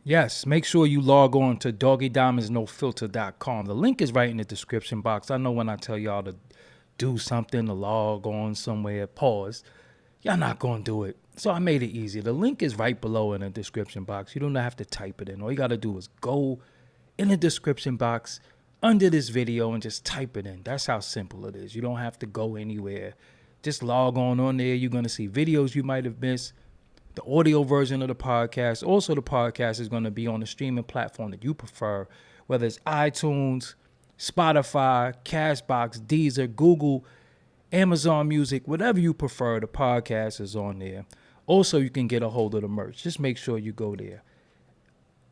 Yes, make sure you log on to doggiediamondsnofilter.com. The link is right in the description box. I know when I tell y'all to do something, to log on somewhere, pause, y'all not going to do it. So I made it easy. The link is right below in the description box. You don't have to type it in. All you got to do is go in the description box under this video and just type it in. That's how simple it is. You don't have to go anywhere. Just log on there. You're going to see videos you might have missed, the audio version of the podcast. Also, the podcast is going to be on the streaming platform that you prefer, whether it's iTunes, Spotify, Castbox, Deezer, Google, Amazon Music, whatever you prefer. The podcast is on there. Also, you can get a hold of the merch. Just make sure you go there.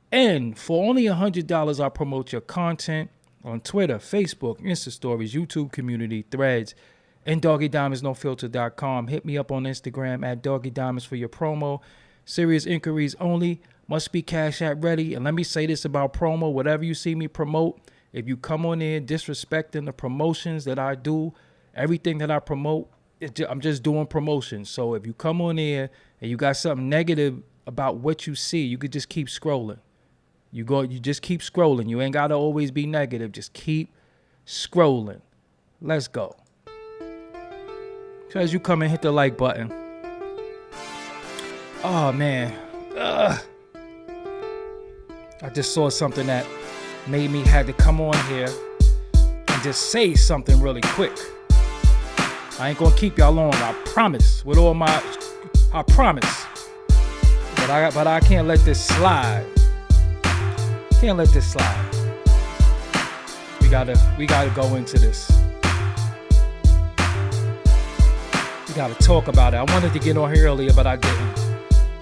And for only $100, I'll promote your content on Twitter, Facebook, Insta Stories, YouTube community, Threads, and doggiediamondsnofilter.com. Hit me up on Instagram at Doggie Diamonds for your promo. Serious inquiries only. Must be Cash App ready. And let me say this about promo. Whatever you see me promote, if you come on there disrespecting the promotions that I do, everything that I promote, I'm just doing promotions. So if you come on there and you got something negative about what you see, you could just keep scrolling. You just keep scrolling. You ain't got to always be negative. Just keep scrolling. Let's go. So as you come and hit the like button. Oh, man. I just saw something that made me had to come on here and just say something really quick. I ain't gonna keep y'all long, I promise. I promise. But I can't let this slide. Can't let this slide. We gotta go into this. We gotta talk about it. I wanted to get on here earlier, but I didn't.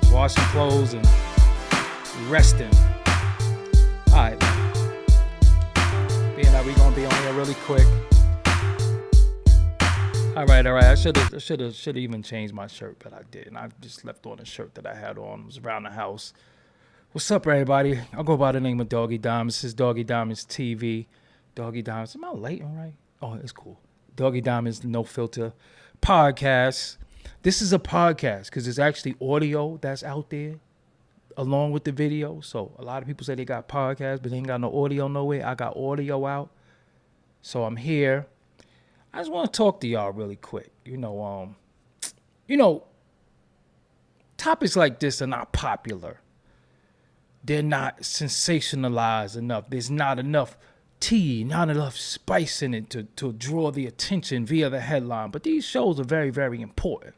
Washing clothes and resting. All right, man. Being that we gonna be on here really quick. All right. I should have even changed my shirt, but I didn't. I just left on a shirt that I had on. It was around the house. What's up, everybody? I'll go by the name of Doggie Diamonds. This is Doggie Diamonds TV. Doggie Diamonds. Am I late? All right. Oh, it's cool. Doggie Diamonds No Filter podcast. This is a podcast because it's actually audio that's out there along with the video. So a lot of people say they got podcasts, but they ain't got no audio nowhere. I got audio out. So I'm here. I just want to talk to y'all really quick. Topics like this are not popular. They're not sensationalized enough. There's not enough tea, not enough spice in it to draw the attention via the headline. But these shows are very, very important.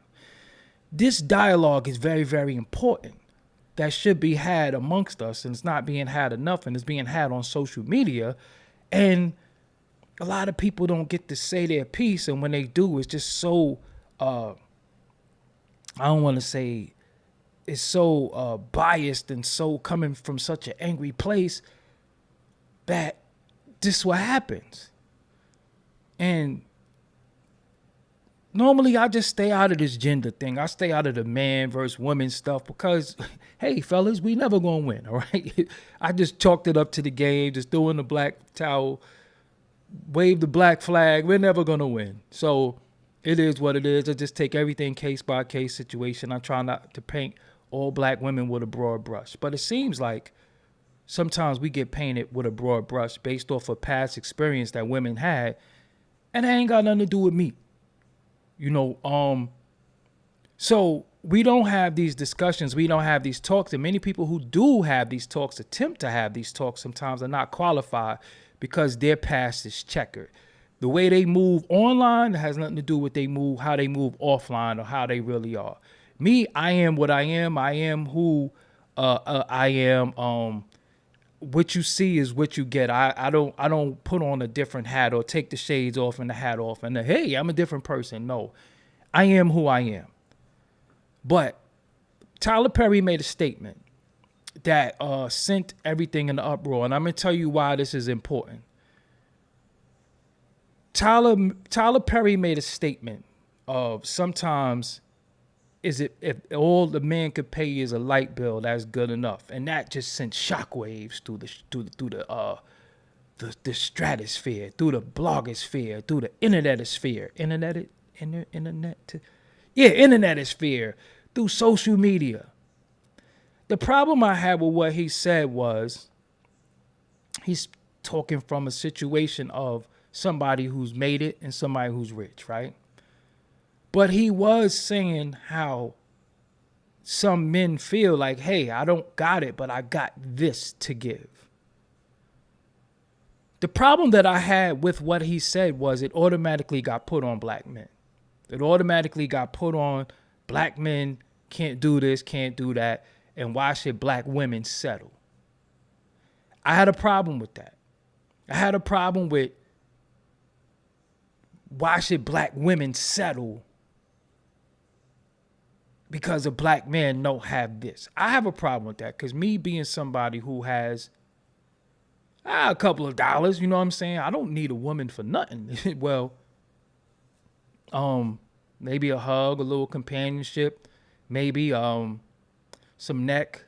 This dialogue is very, very important. That should be had amongst us, and it's not being had enough, and it's being had on social media. And a lot of people don't get to say their piece, and when they do, it's just so, I don't want to say, it's so biased and so coming from such an angry place that this is what happens. And normally I just stay out of this gender thing. I stay out of the man versus woman stuff because, hey, fellas, we never gonna win, all right? I just chalked it up to the game, just throwing the black towel, wave the black flag. We're never gonna win. So it is what it is. I just take everything case by case situation. I try not to paint all black women with a broad brush. But it seems like sometimes we get painted with a broad brush based off of past experience that women had, and it ain't got nothing to do with me. So we don't have these discussions. We don't have these talks. And many people who do have these talks, attempt to have these talks, sometimes are not qualified because their past is checkered. The way they move online has nothing to do with how they move offline or how they really are. Me, I am what I am. I am who I am. What you see is what you get. I don't put on a different hat or take the shades off and the hat off and hey, I'm a different person. No, I am who I am. But Tyler Perry made a statement that sent everything in the uproar, and I'm gonna tell you why this is important. Tyler Perry made a statement of sometimes if all the man could pay is a light bill, that's good enough, and that just sent shockwaves through the stratosphere, through the blogosphere, through the internetosphere, internetosphere, through social media. The problem I had with what he said was he's talking from a situation of somebody who's made it and somebody who's rich, right? But he was saying how some men feel like, hey, I don't got it, but I got this to give. The problem that I had with what he said was it automatically got put on black men. It automatically got put on black men can't do this, can't do that, and why should black women settle? I had a problem with that. I had a problem with why should black women settle because a black man don't have this. I have a problem with that because me being somebody who has a couple of dollars, you know what I'm saying? I don't need a woman for nothing. Well, maybe a hug, a little companionship, maybe some neck,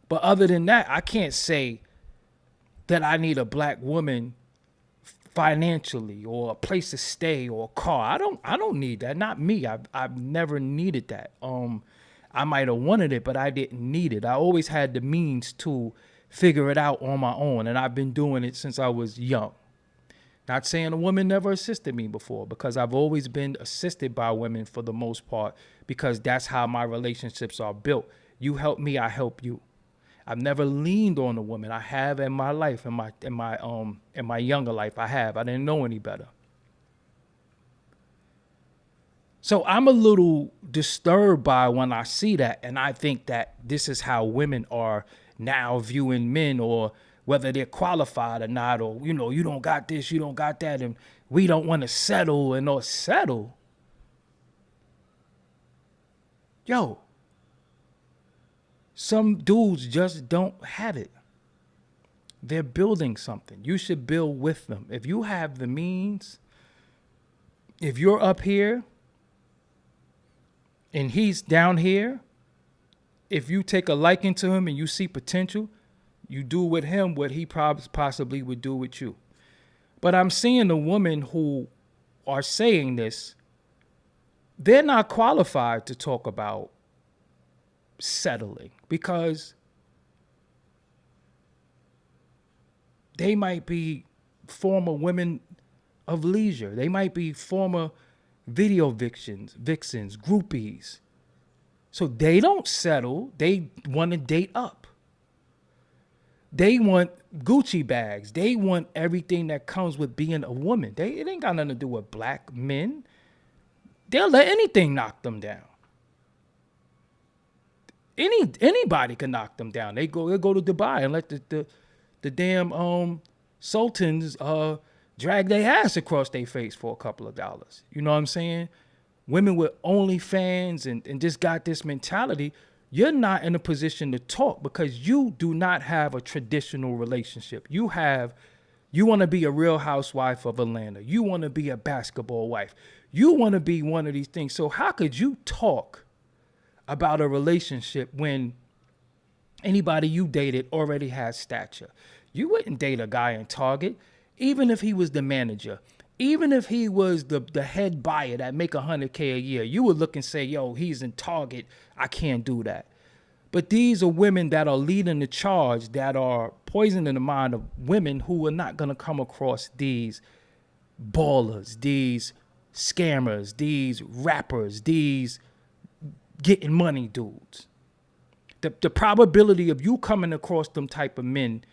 but other than that, I can't say that I need a black woman financially or a place to stay or a car. I don't need that. Not me. I've never needed that. I might have wanted it, but I didn't need it. I always had the means to figure it out on my own, and I've been doing it since I was young. Not saying a woman never assisted me before, because I've always been assisted by women for the most part, because that's how my relationships are built. You help me, I help you. I've never leaned on a woman. I have in my life, in my younger life, I have. I didn't know any better. So I'm a little disturbed by when I see that, and I think that this is how women are now viewing men, or whether they're qualified or not, or, you don't got this, you don't got that, and we don't want to settle and or settle. Yo, some dudes just don't have it. They're building something. You should build with them. If you have the means, if you're up here and he's down here, if you take a liking to him and you see potential, you do with him what he possibly would do with you. But I'm seeing the women who are saying this, they're not qualified to talk about settling, because they might be former women of leisure. They might be former video vixens, groupies. So they don't settle. They want to date up. They want Gucci bags. They want everything that comes with being a woman. It ain't got nothing to do with black men. They'll let anything knock them down. Anybody can knock them down. They'll go to Dubai and let the damn sultans drag their ass across their face for a couple of dollars. You know what I'm saying? Women with OnlyFans and just got this mentality, you're not in a position to talk because you do not have a traditional relationship. You want to be a Real Housewife of Atlanta. You want to be a basketball wife. You want to be one of these things. So how could you talk about a relationship when anybody you dated already has stature? You wouldn't date a guy in Target, even if he was the manager, even if he was the head buyer that make $100K a year. You would look and say, yo, he's in Target. I can't do that. But these are women that are leading the charge, that are poisoning the mind of women who are not going to come across these ballers, these scammers, these rappers, these getting money dudes. The probability of you coming across them type of men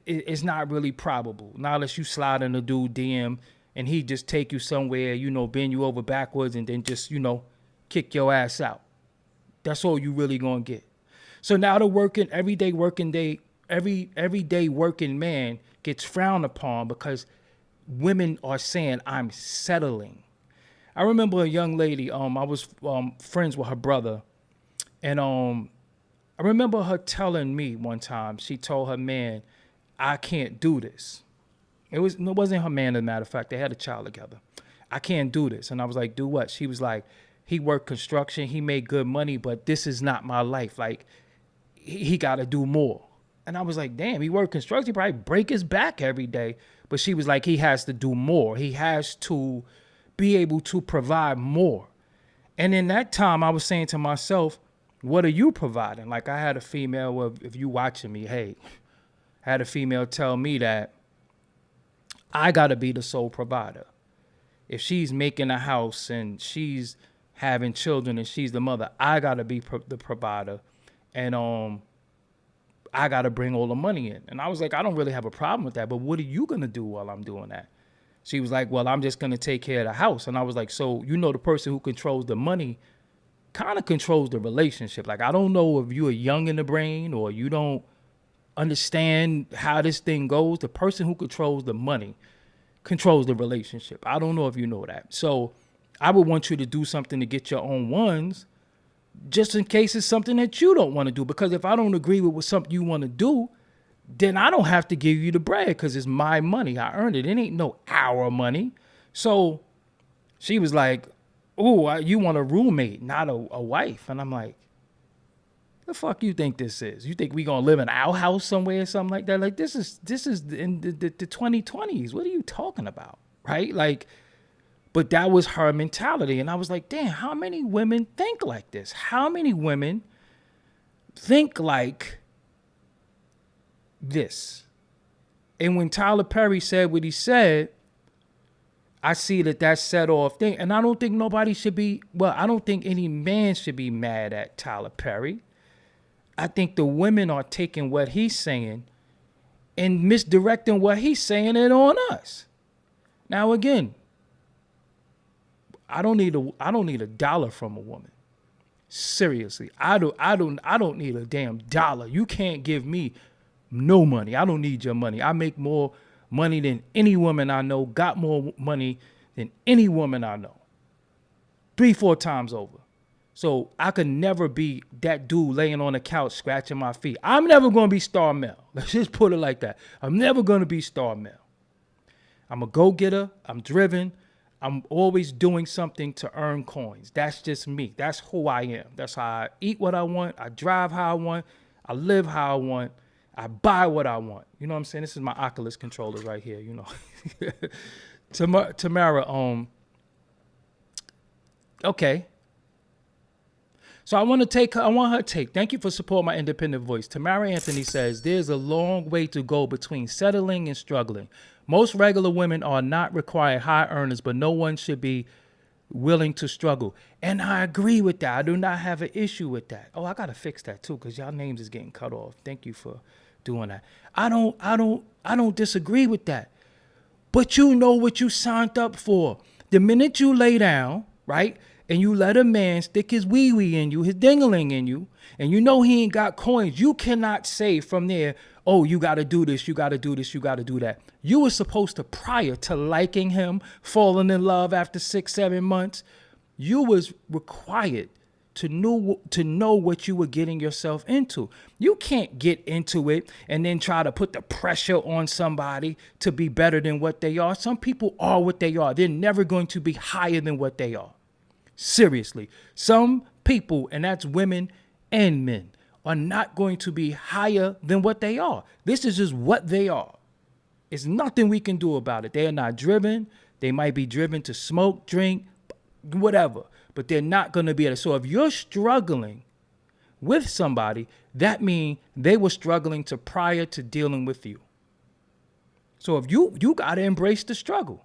is not really probable. Not unless you slide in a dude DM and he just take you somewhere, bend you over backwards and then just, kick your ass out. That's all you really gonna get. So now the everyday working man gets frowned upon because women are saying, I'm settling. I remember a young lady, I was friends with her brother, and I remember her telling me one time, she told her man, I can't do this. It wasn't her man, as a matter of fact. They had a child together. I can't do this. And I was like, do what? She was like, he worked construction. He made good money, but this is not my life. Like, he got to do more. And I was like, damn, he worked construction. He probably break his back every day. But she was like, he has to do more. He has to be able to provide more. And in that time, I was saying to myself, what are you providing? Like I had a female, well, if you watching me, hey, I had a female tell me that I got to be the sole provider. If she's making a house and she's having children and she's the mother, I got to be the provider. And I got to bring all the money in. And I was like, I don't really have a problem with that, but what are you going to do while I'm doing that? She was like, well, I'm just going to take care of the house. And I was like, so, the person who controls the money kind of controls the relationship. Like, I don't know if you are young in the brain or you don't understand how this thing goes. The person who controls the money controls the relationship. I don't know if you know that. So I would want you to do something to get your own ones, just in case it's something that you don't want to do. Because if I don't agree with what something you want to do, then I don't have to give you the bread because it's my money. I earned it. It ain't no our money. So she was like, oh, you want a roommate, not a wife. And I'm like, the fuck you think this is? You think we gonna live in our house somewhere or something like that? Like this is in the 2020s. What are you talking about? Right? Like, but that was her mentality. And I was like, damn, how many women think like this? How many women think like this? And when Tyler Perry said what he said, I see that set off thing. And I don't think nobody should be, I don't think any man should be mad at Tyler Perry. I think the women are taking what he's saying and misdirecting what he's saying it on us. Now again, I don't need a dollar from a woman. Seriously, I don't need a damn dollar. You can't give me no money. I don't need your money. I make more money than any woman I know, got more money than any woman I know. 3-4 times over. So I could never be that dude laying on the couch scratching my feet. I'm never going to be star male. Let's just put it like that. I'm never going to be star male. I'm a go-getter. I'm driven. I'm always doing something to earn coins. That's just me. That's who I am. That's how I eat what I want. I drive how I want. I live how I want. I buy what I want. You know what I'm saying? This is my Oculus controller right here, Tamara, okay. So I want her take. Thank you for supporting my independent voice. Tamara Anthony says, there's a long way to go between settling and struggling. Most regular women are not required high earners, but no one should be willing to struggle. And I agree with that. I do not have an issue with that. Oh, I got to fix that too, because y'all names is getting cut off. Thank you for doing that. I don't disagree with that. But you know what you signed up for. The minute you lay down, right? And you let a man stick his wee-wee in you, his ding-a-ling in you, and you know he ain't got coins, you cannot say from there, oh, you got to do this, you got to do this, you got to do that. You were supposed to, prior to liking him, falling in love after 6-7 months, you was required to know what you were getting yourself into. You can't get into it and then try to put the pressure on somebody to be better than what they are. Some people are what they are. They're never going to be higher than what they are. Seriously, some people, and that's women and men, are not going to be higher than what they are. This is just what they are. It's nothing we can do about it. They are not driven. They might be driven to smoke, drink, whatever, but they're not going to be able to. So if you're struggling with somebody, that means they were struggling prior to dealing with you. So if you got to embrace the struggle.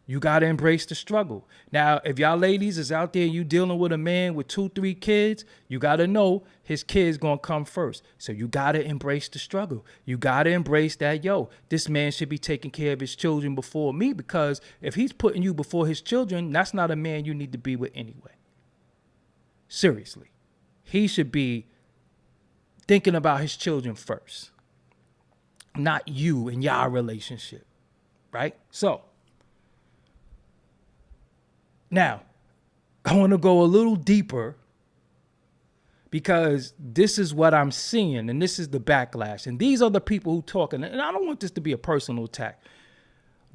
You got to embrace the struggle. Now, if y'all ladies is out there, you dealing with a man with 2-3 kids, you got to know his kids going to come first. So you got to embrace the struggle. You got to embrace that, this man should be taking care of his children before me, because if he's putting you before his children, that's not a man you need to be with anyway. Seriously. He should be thinking about his children first, not you and y'all relationship, right? So, now, I want to go a little deeper, because this is what I'm seeing, and this is the backlash. And these are the people who talking. And I don't want this to be a personal attack,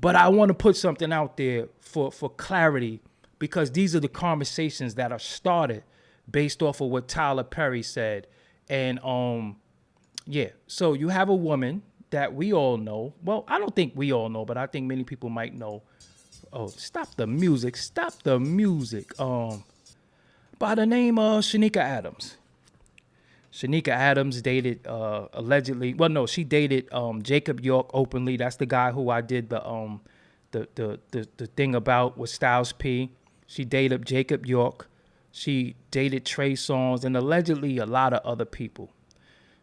but I want to put something out there for clarity, because these are the conversations that are started based off of what Tyler Perry said. And so you have a woman that we all know. Well, I don't think we all know, but I think many people might know. Oh, stop the music. Stop the music. By the name of Shanika Adams. Shanika Adams dated allegedly. Well, no, she dated Jacob York openly. That's the guy who I did the thing about with Styles P. She dated Jacob York. She dated Trey Songz and allegedly a lot of other people.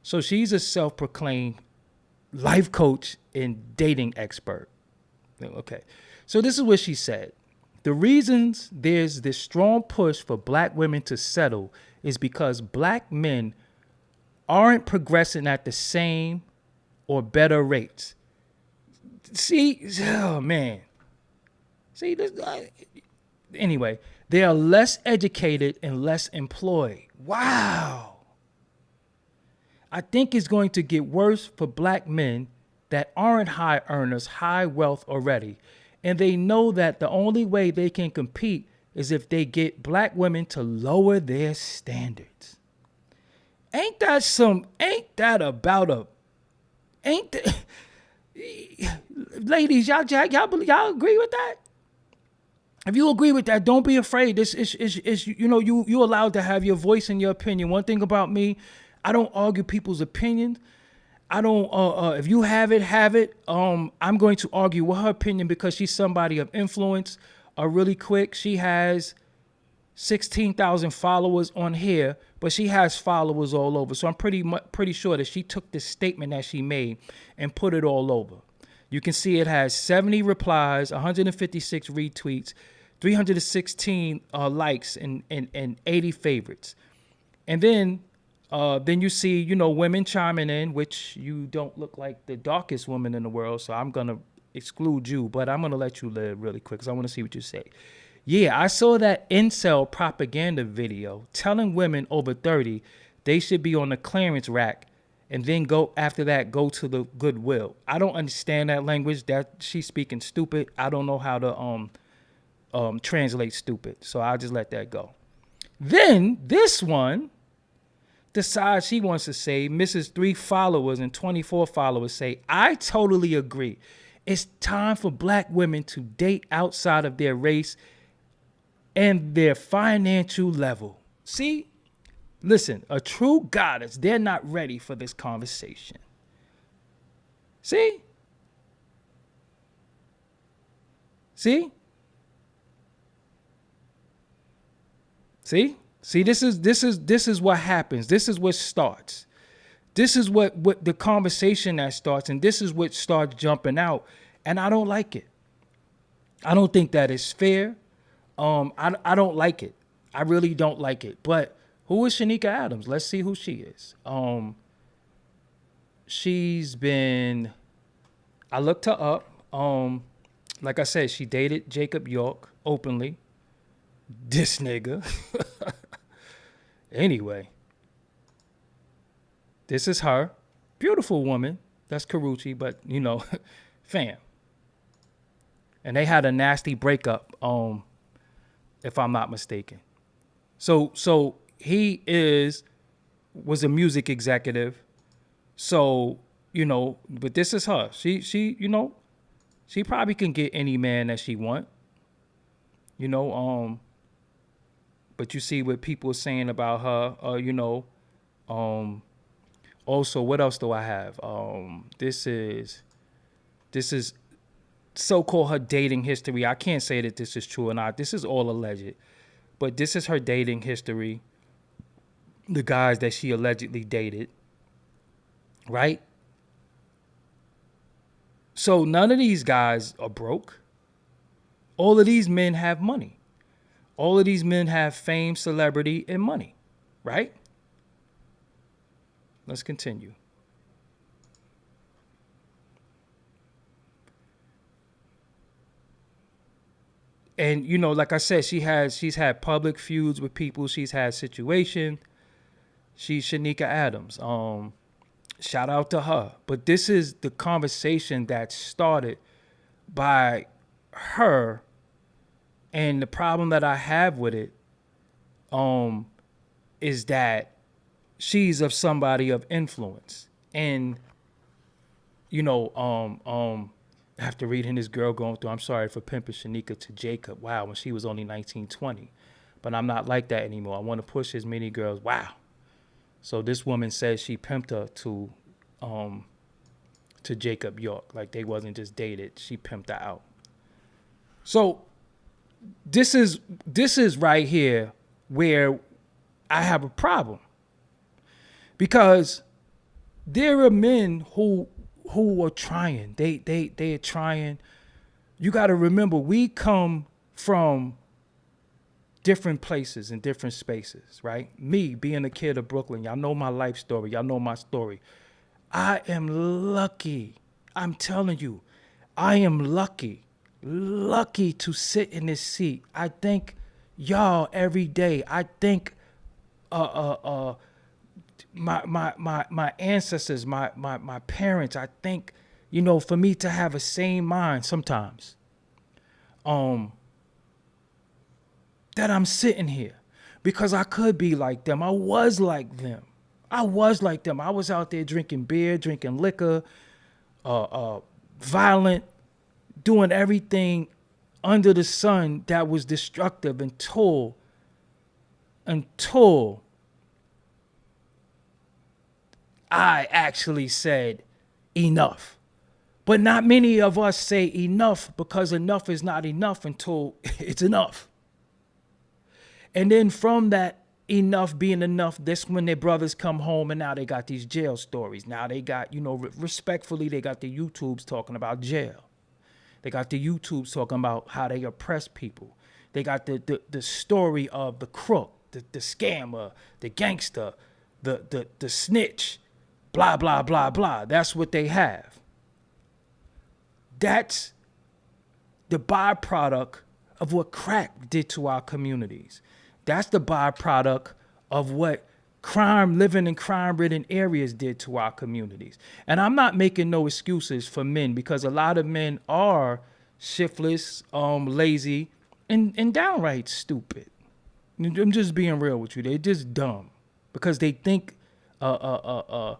So she's a self-proclaimed life coach and dating expert. Okay. So this is what she said. The reasons there's this strong push for black women to settle is because black men aren't progressing at the same or better rates. See, oh man. See, this guy. Anyway, they are less educated and less employed. Wow. I think it's going to get worse for black men that aren't high earners, high wealth already. And they know that the only way they can compete is if they get black women to lower their standards. Ain't that ladies, y'all agree with that? If you agree with that, don't be afraid. This is you allowed to have your voice and your opinion. One thing about me, I don't argue people's opinions. I don't if you have it. I'm going to argue with her opinion because she's somebody of influence. Really quick, she has 16,000 followers on here, but she has followers all over. So I'm pretty sure that she took this statement that she made and put it all over. You can see it has 70 replies, 156 retweets, 316 likes, and 80 favorites. And then you see, women chiming in, which you don't look like the darkest woman in the world, so I'm going to exclude you, but I'm going to let you live really quick because I want to see what you say. Yeah, I saw that incel propaganda video telling women over 30 they should be on the clearance rack and then go to the Goodwill. I don't understand that language. That she's speaking stupid. I don't know how to translate stupid, so I'll just let that go. Then this one decides she wants to say, Mrs. 3 followers and 24 followers say, I totally agree. It's time for black women to date outside of their race and their financial level. See? Listen, a true goddess, they're not ready for this conversation. See? See? See? See, this is what happens. This is what starts. This is what the conversation that starts, and this is what starts jumping out. And I don't like it. I don't think that is fair. I don't like it. I really don't like it. But who is Shanika Adams? Let's see who she is. I looked her up. Like I said, she dated Jacob York openly. This nigga. Anyway, this is her. Beautiful woman. That's Karuchi, but fam. And they had a nasty breakup, if I'm not mistaken. So he was a music executive. So, but this is her. She probably can get any man that she want. But you see what people are saying about her, also, what else do I have? This is so-called her dating history. I can't say that this is true or not. This is all alleged. But this is her dating history. The guys that she allegedly dated. Right? So none of these guys are broke. All of these men have money. All of these men have fame, celebrity, and money, right? Let's continue. And, like I said, she's had public feuds with people. She's had situation. She's Shanika Adams. Shout out to her. But this is the conversation that started by her. And the problem that I have with it is that she's of somebody of influence. And, after reading this girl going through, I'm sorry for pimping Shanika to Jacob. Wow, when she was only 19, 20. But I'm not like that anymore. I want to push as many girls. Wow. So this woman says she pimped her to Jacob York. Like they wasn't just dated. She pimped her out. So this is right here where I have a problem. Because there are men who are trying. They are trying. You got to remember, we come from different places and different spaces, right? Me being a kid of Brooklyn, y'all know my life story. Y'all know my story. I am lucky. I'm telling you, I am lucky to sit in this seat. I thank y'all every day. I thank my ancestors, my parents. I think, for me to have a sane mind sometimes, that I'm sitting here, because I could be like them. I was like them. I was out there drinking beer, drinking liquor, violent, doing everything under the sun that was destructive until I actually said enough. But not many of us say enough, because enough is not enough until it's enough. And then from that enough being enough, that's when their brothers come home and now they got these jail stories. Now they got, respectfully, they got the YouTubes talking about jail. They got the YouTubes talking about how they oppress people. They got the story of the crook, the scammer, the gangster, the snitch, blah, blah, blah, blah. That's what they have. That's the byproduct of what crack did to our communities. That's the byproduct of what living in crime-ridden areas did to our communities. And I'm not making no excuses for men, because a lot of men are shiftless, lazy, and downright stupid. I'm just being real with you. They're just dumb because they think a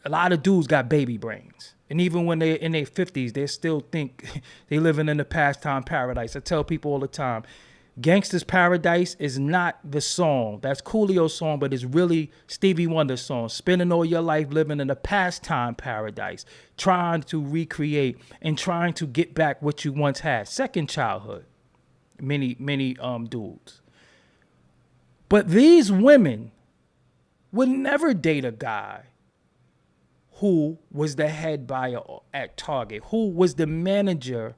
lot of dudes got baby brains. And even when they're in their 50s, they still think they living in the pastime paradise. I tell people all the time, Gangsta's Paradise is not the song. That's Coolio's song, but it's really Stevie Wonder's song. Spending all your life living in a pastime paradise, trying to recreate and trying to get back what you once had. Second childhood. Many dudes. But these women would never date a guy who was the head buyer at Target, who was the manager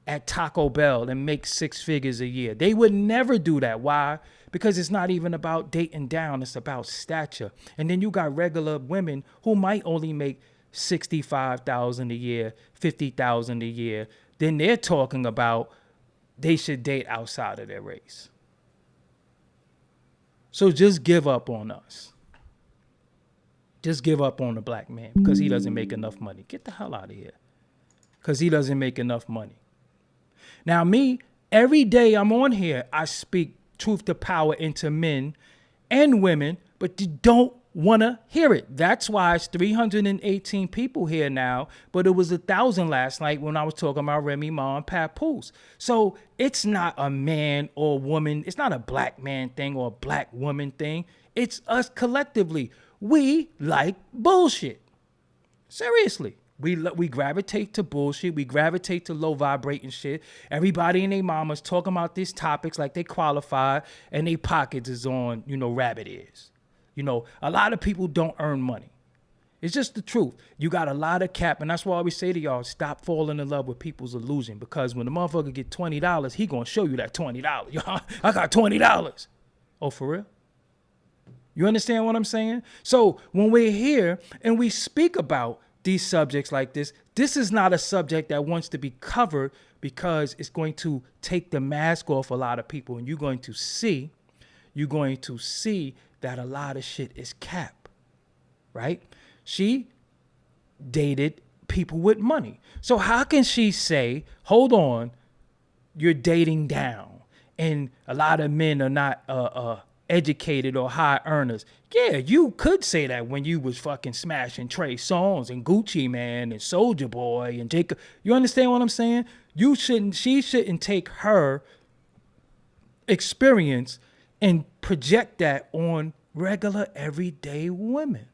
at Taco Bell and make 6 figures a year. They would never do that. Why? Because it's not even about dating down. It's about stature. And then you got regular women who might only make $65,000 a year, $50,000 a year. Then they're talking about they should date outside of their race. So just give up on us. Just give up on the black man because he doesn't make enough money. Get the hell out of here. Because he doesn't make enough money. Now me, every day I'm on here, I speak truth to power into men and women, but you don't want to hear it. That's why it's 318 people here now, but it was 1,000 last night when I was talking about Remy Ma and Papoose. So it's not a man or woman. It's not a black man thing or a black woman thing. It's us collectively. We like bullshit. Seriously. We gravitate to bullshit. We gravitate to low vibrating shit. Everybody and their mamas talking about these topics like they qualify and their pockets is on, rabbit ears. A lot of people don't earn money. It's just the truth. You got a lot of cap, and that's why we say to y'all, stop falling in love with people's illusion, because when the motherfucker get $20, he gonna show you that $20. Y'all, I got $20. Oh, for real? You understand what I'm saying? So when we're here and we speak about these subjects like this is not a subject that wants to be covered, because it's going to take the mask off a lot of people, and you're going to see that a lot of shit is cap, right? She dated people with money. So how can she say, hold on, you're dating down, and a lot of men are not educated or high earners. Yeah, you could say that when you was fucking smashing Trey Songz and Gucci Man and Soulja Boy and Jacob. You understand what I'm saying? She shouldn't take her experience and project that on regular everyday women.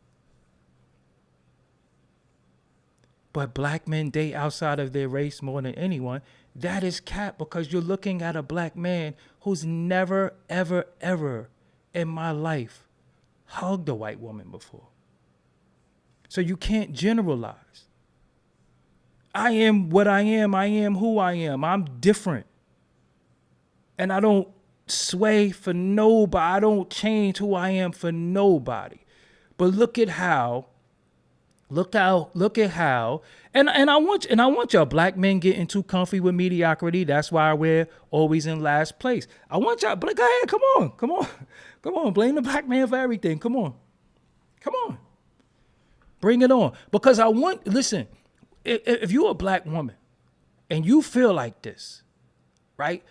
But black men date outside of their race more than anyone. That is cap, because you're looking at a black man who's never, ever, ever in my life hugged a white woman before. So you can't generalize. I am what I am who I am. I'm different. And I don't sway for nobody. I don't change who I am for nobody. But look at how, and I want y'all black men getting too comfy with mediocrity. That's why we're always in last place. I want y'all, but go ahead, come on, blame the black man for everything. Come on, bring it on. Because listen, if you're a black woman and you feel like this, right?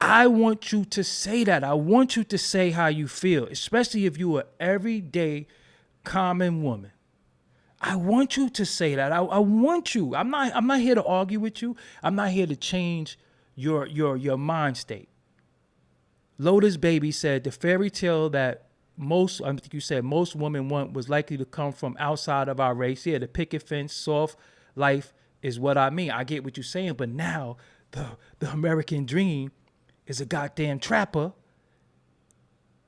I want you to say that. I want you to say how you feel, especially if you're an everyday common woman. I want you to say that. I want you. I'm not here to argue with you. I'm not here to change your mind state. Lotus Baby said the fairy tale that most women want was likely to come from outside of our race. Yeah, the picket fence, soft life is what I mean. I get what you're saying, but now the American dream is a goddamn trapper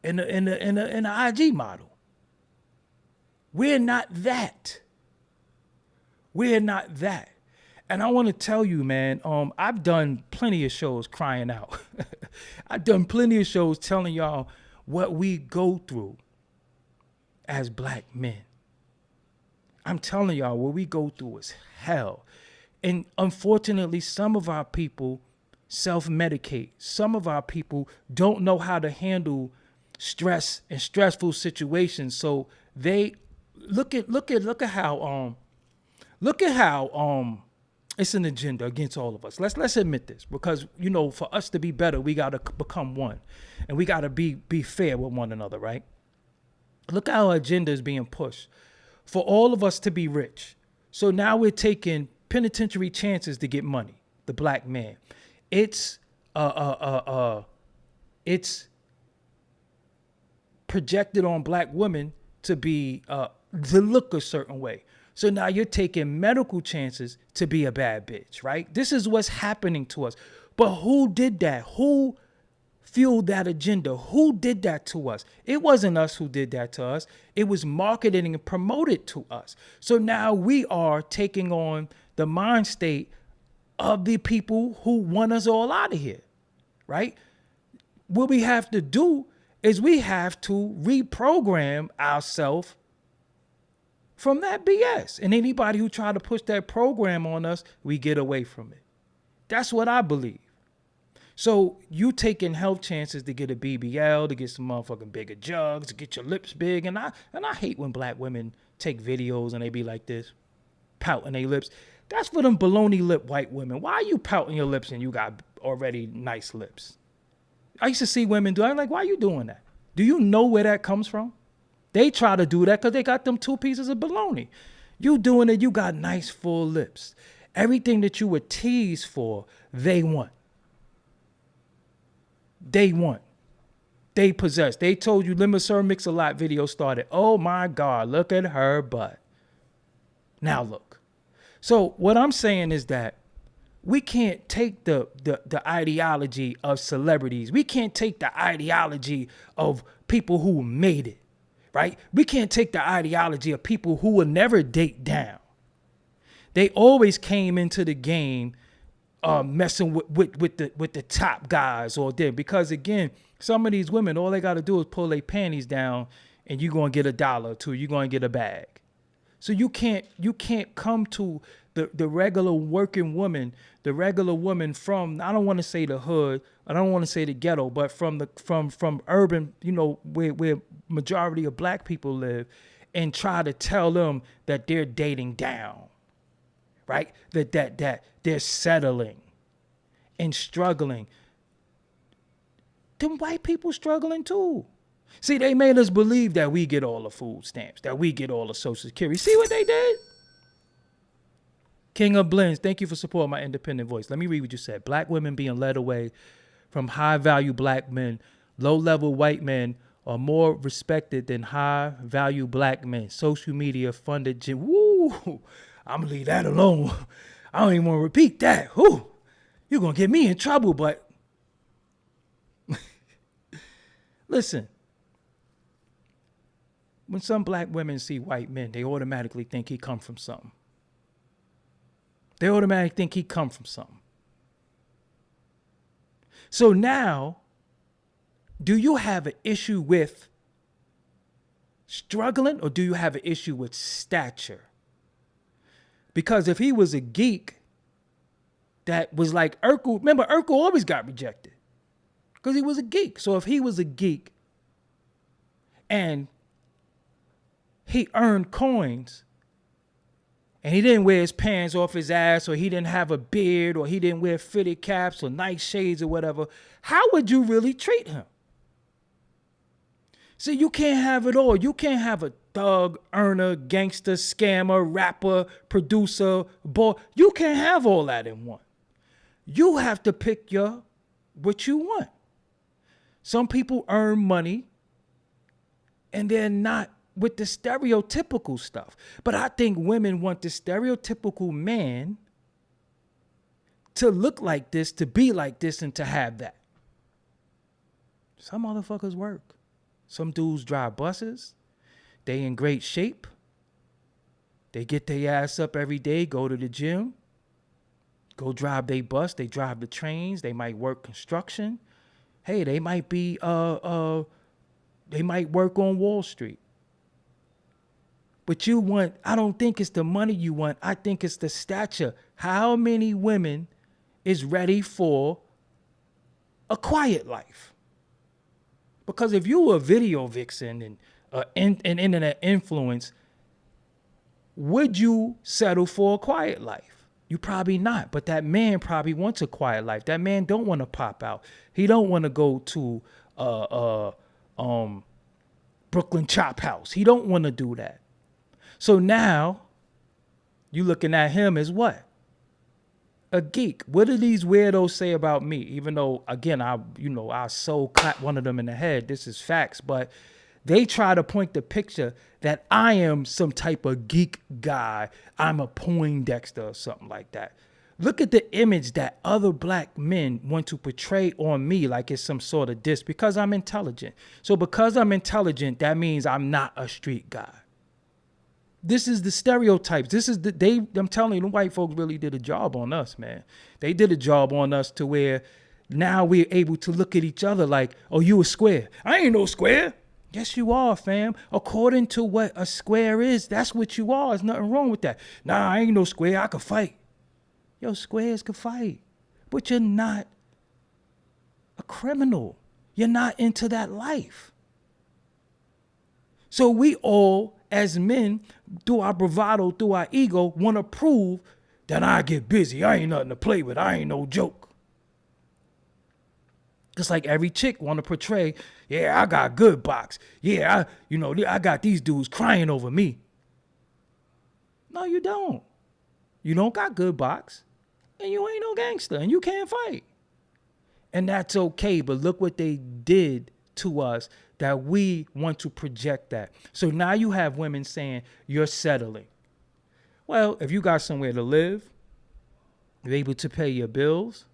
in an IG model. We're not that. We're not that. And I want to tell you, man, I've done plenty of shows crying out. I've done plenty of shows telling y'all what we go through as black men. I'm telling y'all, what we go through is hell. And unfortunately, some of our people self-medicate. Some of our people don't know how to handle stress and stressful situations. So they look at how it's an agenda against all of us. Let's admit this, because for us to be better, we got to become one, and we got to be fair with one another, right? Look how our agenda is being pushed for all of us to be rich. So now we're taking penitentiary chances to get money. The black man, it's projected on black women to be to look a certain way. So now you're taking medical chances to be a bad bitch, right? This is what's happening to us. But who did that? Who fueled that agenda? Who did that to us? It wasn't us who did that to us. It was marketed and promoted to us. So now we are taking on the mind state of the people who want us all out of here, right? What we have to do is we have to reprogram ourselves from that BS. And anybody who try to push that program on us, we get away from it. That's what I believe. So you taking health chances to get a BBL, to get some motherfucking bigger jugs, to get your lips big. And I hate when black women take videos and they be like this, pouting their lips. That's for them baloney lip white women. Why are you pouting your lips and you got already nice lips? I used to see women do it. I'm like, why are you doing that? Do you know where that comes from? They try to do that because they got them 2 pieces of bologna. You doing it, you got nice full lips. Everything that you would tease for, they want. They want. They possess. They told you Limit Sir Mix-a-Lot video started. Oh my God, look at her butt. Now look. So what I'm saying is that we can't take the ideology of celebrities. We can't take the ideology of people who made it. Right? We can't take the ideology of people who will never date down. They always came into the game messing with the top guys or them. Because again, some of these women, all they got to do is pull their panties down and you're going to get $1 or $2. You're going to get a bag. So you can't come to the regular working woman, the regular woman from, I don't want to say the hood, I don't want to say the ghetto, but from urban, where majority of black people live, and try to tell them that they're dating down, right? That they're settling and struggling. Them white people struggling too. See, they made us believe that we get all the food stamps, that we get all the Social Security. See what they did? King of Blends, thank you for supporting my independent voice. Let me read what you said. Black women being led away from high-value black men. Low-level white men are more respected than high-value black men. Social media funded gym. Woo! I'm going to leave that alone. I don't even want to repeat that. Woo! You're going to get me in trouble, but... Listen. When some black women see white men, they automatically think he come from something. They automatically think he come from something. So now, do you have an issue with struggling or do you have an issue with stature? Because if he was a geek that was like Urkel, remember Urkel always got rejected because he was a geek. So if he was a geek and he earned coins and he didn't wear his pants off his ass, or he didn't have a beard, or he didn't wear fitted caps or nice shades or whatever, how would you really treat him? See, you can't have it all. You can't have a thug, earner, gangster, scammer, rapper, producer, boy. You can't have all that in one. You have to pick what you want. Some people earn money and they're not with the stereotypical stuff. But I think women want the stereotypical man to look like this, to be like this, and to have that. Some motherfuckers work. Some dudes drive buses. They in great shape. They get their ass up every day, go to the gym, go drive their bus. They drive the trains. They might work construction. Hey, they might be they might work on Wall Street. But I don't think it's the money you want. I think it's the stature. How many women is ready for a quiet life? Because if you were a video vixen and an internet influence, would you settle for a quiet life? You probably not. But that man probably wants a quiet life. That man don't want to pop out. He don't want to go to Brooklyn Chop House. He don't want to do that. So now you looking at him as what? A geek. What do these weirdos say about me? Even though, again, I so clap one of them in the head. This is facts. But they try to point the picture that I am some type of geek guy. I'm a Poindexter or something like that. Look at the image that other black men want to portray on me like it's some sort of diss because I'm intelligent. So because I'm intelligent, that means I'm not a street guy. This is the stereotypes. I'm telling you, the white folks really did a job on us, man. They did a job on us to where now we're able to look at each other like, oh, you a square. I ain't no square. Yes, you are, fam. According to what a square is, that's what you are. There's nothing wrong with that. Nah, I ain't no square. I can fight. Yo, squares can fight. But you're not a criminal. You're not into that life. So we all, as men, through our bravado, through our ego, want to prove that I get busy. I ain't nothing to play with. I ain't no joke. Just like every chick want to portray, yeah, I got good box. Yeah, I got these dudes crying over me. No, you don't. You don't got good box. And you ain't no gangster. And you can't fight. And that's okay. But look what they did to us that we want to project that. So now you have women saying you're settling. Well, if you got somewhere to live, you're able to pay your bills,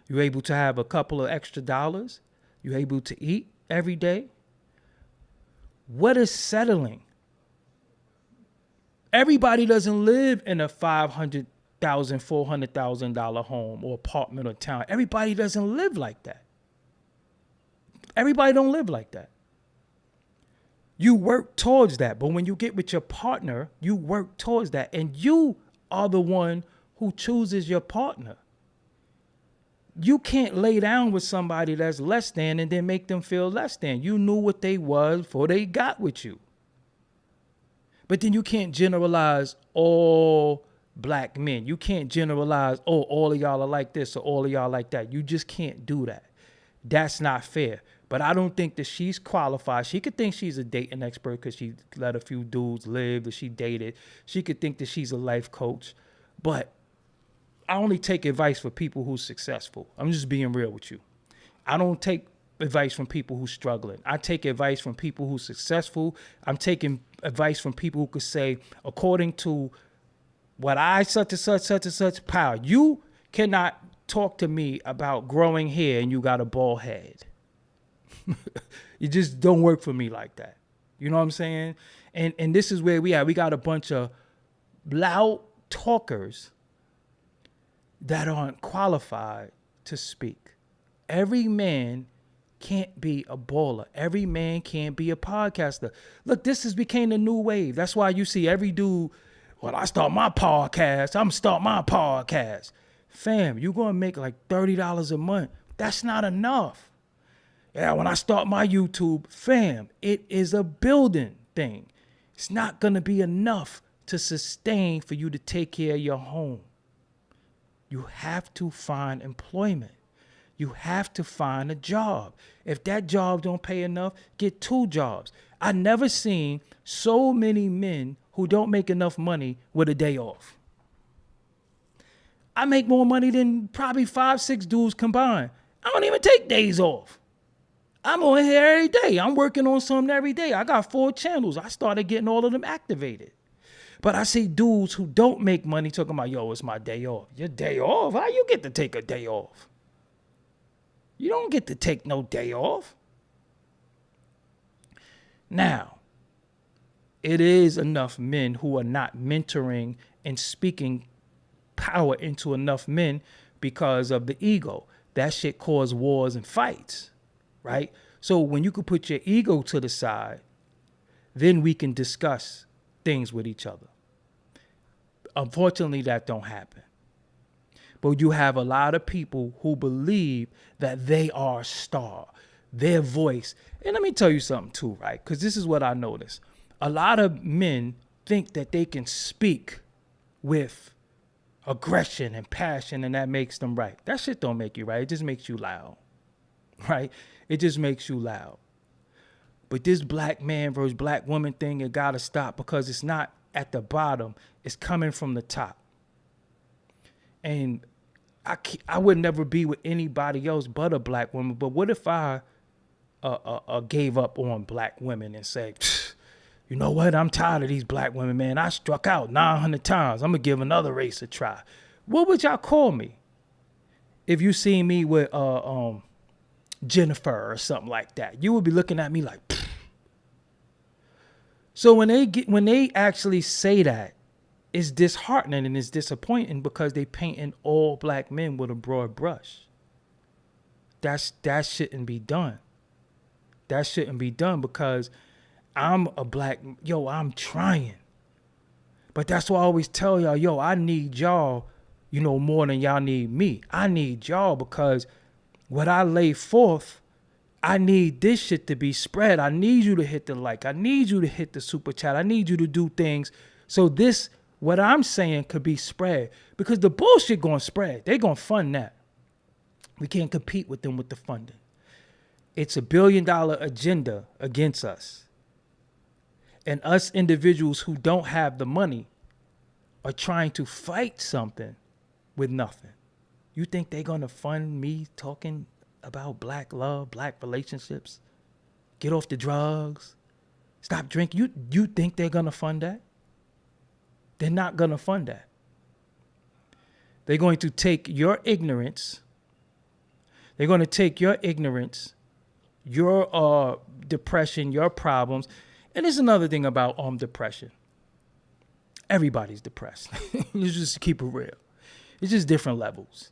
you're able to have a couple of extra dollars, you're able to eat every day. What is settling? Everybody doesn't live in a $500,000, $400,000 home or apartment or town. Everybody doesn't live like that. Everybody don't live like that. You work towards that. But when you get with your partner, you work towards that. And you are the one who chooses your partner. You can't lay down with somebody that's less than and then make them feel less than. You knew what they was before they got with you. But then you can't generalize all black men. You can't generalize, oh, all of y'all are like this or all of y'all like that. You just can't do that. That's not fair. But I don't think that she's qualified. She could think she's a dating expert because she let a few dudes live that she dated. She could think that she's a life coach. But I only take advice for people who's successful. I'm just being real with you. I don't take advice from people who's struggling. I take advice from people who's successful. I'm taking advice from people who could say, according to what I such and such power, you cannot talk to me about growing hair and you got a bald head. You just don't work for me like that. You know what I'm saying? And this is where we are. We got a bunch of loud talkers that aren't qualified to speak. Every man can't be a baller. Every man can't be a podcaster. Look, this has became the new wave. That's why you see every dude, well, I start my podcast. I'm start my podcast. Fam, you're going to make like $30 a month. That's not enough. Yeah, when I start my YouTube, fam, it is a building thing. It's not going to be enough to sustain for you to take care of your home. You have to find employment. You have to find a job. If that job don't pay enough, get 2 jobs. I never seen so many men who don't make enough money with a day off. I make more money than probably 5, 6 dudes combined. I don't even take days off. I'm on here every day. I'm working on something every day. I got 4 channels. I started getting all of them activated. But I see dudes who don't make money talking about, yo, it's my day off. Your day off? How you get to take a day off? You don't get to take no day off. Now, it is enough men who are not mentoring and speaking power into enough men because of the ego. That shit cause wars and fights. Right? So when you could put your ego to the side, then we can discuss things with each other. Unfortunately, that don't happen. But you have a lot of people who believe that they are a star, their voice. And let me tell you something too, right? Because this is what I noticed. A lot of men think that they can speak with aggression and passion and that makes them right. That shit don't make you right. It just makes you loud, right? It just makes you loud. But this black man versus black woman thing, it got to stop because it's not at the bottom. It's coming from the top. And I would never be with anybody else but a black woman. But what if I gave up on black women and said, you know what? I'm tired of these black women, man. I struck out 900 times. I'm going to give another race a try. What would y'all call me if you see me with Jennifer or something like that? You would be looking at me like, pfft. So when they actually say that, it's disheartening and it's disappointing because they painting all black men with a broad brush. That shouldn't be done. That shouldn't be done because I'm a black, I'm trying. But that's why I always tell y'all, I need y'all, more than y'all need me. I need y'all because what I lay forth, I need this shit to be spread. I need you to hit the like. I need you to hit the super chat. I need you to do things so this, what I'm saying, could be spread. Because the bullshit going to spread. They going to fund that. We can't compete with them with the funding. It's $1 billion agenda against us. And us individuals who don't have the money are trying to fight something with nothing. You think they're going to fund me talking about black love, black relationships, get off the drugs, stop drinking? You think they're going to fund that? They're not going to fund that. They're going to take your ignorance. They're going to take your ignorance, your depression, your problems. And there's another thing about depression. Everybody's depressed. You just keep it real. It's just different levels.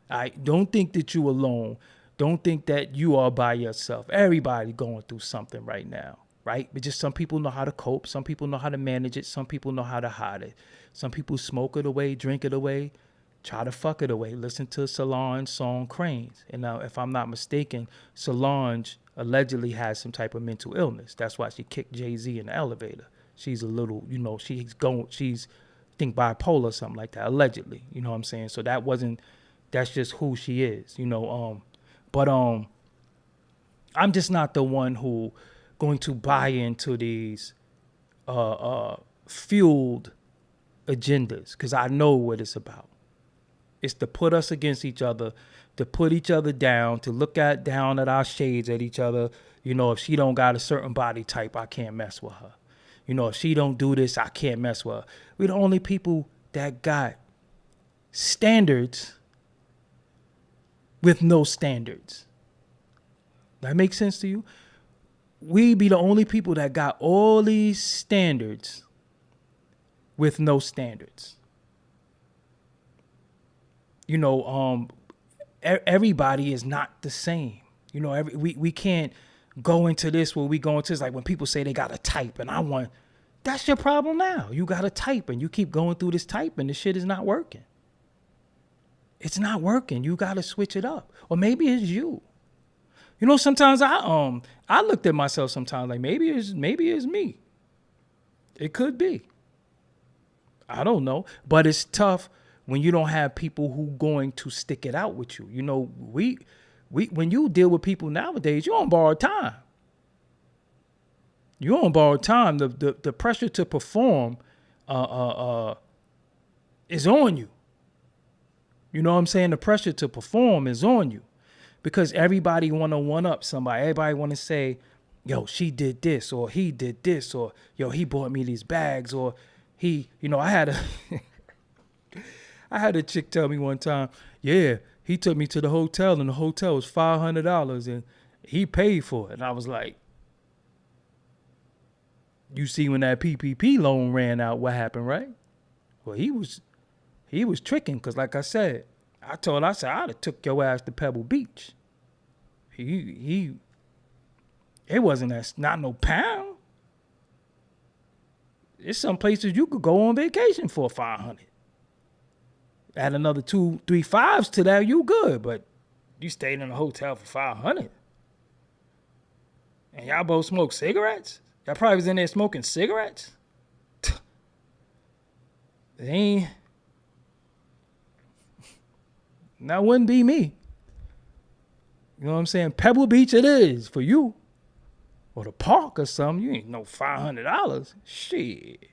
All right? Don't think that you're alone. Don't think that you are by yourself. Everybody going through something right now, right? But just some people know how to cope. Some people know how to manage it. Some people know how to hide it. Some people smoke it away, drink it away, try to fuck it away. Listen to Solange's song Cranes. And now, if I'm not mistaken, Solange allegedly has some type of mental illness. That's why she kicked Jay-Z in the elevator. She's a little, she's I think bipolar or something like that, allegedly. You know what I'm saying? So that's just who she is, But I'm just not the one who going to buy into these fueled agendas, because I know what it's about. It's to put us against each other, to put each other down, to look down at our shades at each other. You know, if she don't got a certain body type, I can't mess with her. You know, if she don't do this, I can't mess with her. We're the only people that got standards with no standards. That makes sense to you? We be the only people that got all these standards with no standards. You know, everybody is not the same. You know, we can't go into this where we go into this, like when people say they got a type and that's your problem now. You got a type and you keep going through this type and the shit is not working. It's not working. You got to switch it up. Or maybe it's you. You know, sometimes I looked at myself sometimes like maybe it's me. It could be. I don't know. But it's tough when you don't have people who going to stick it out with you. You know, we when you deal with people nowadays, you're on borrowed time. You're on borrowed time. The pressure to perform is on you. You know what I'm saying? The pressure to perform is on you because everybody want to one up somebody. Everybody want to say, yo, she did this or he did this or yo, he bought me these bags or he, you know, I had a chick tell me one time, yeah, he took me to the hotel and the hotel was $500 and he paid for it. And I was like, you see when that PPP loan ran out, what happened, right? Well, he was tricking because like I said, I'd have took your ass to Pebble Beach. It wasn't not no pound. There's some places you could go on vacation for 500. Add another 2, 3 5s to that, you good. But you stayed in a hotel for 500. And y'all both smoke cigarettes? Y'all probably was in there smoking cigarettes? That wouldn't be me. You know what I'm saying? Pebble Beach it is for you. Or the park or something. You ain't no $500. Shit.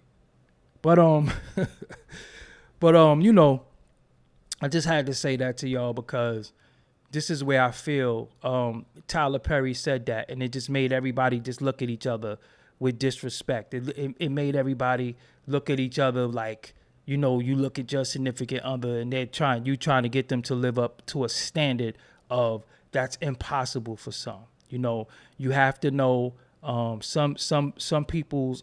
But you know, I just had to say that to y'all because this is where I feel Tyler Perry said that, and it just made everybody just look at each other with disrespect. It made everybody look at each other like, you know, you look at your significant other and you trying to get them to live up to a standard of that's impossible for some. You know, you have to know some people's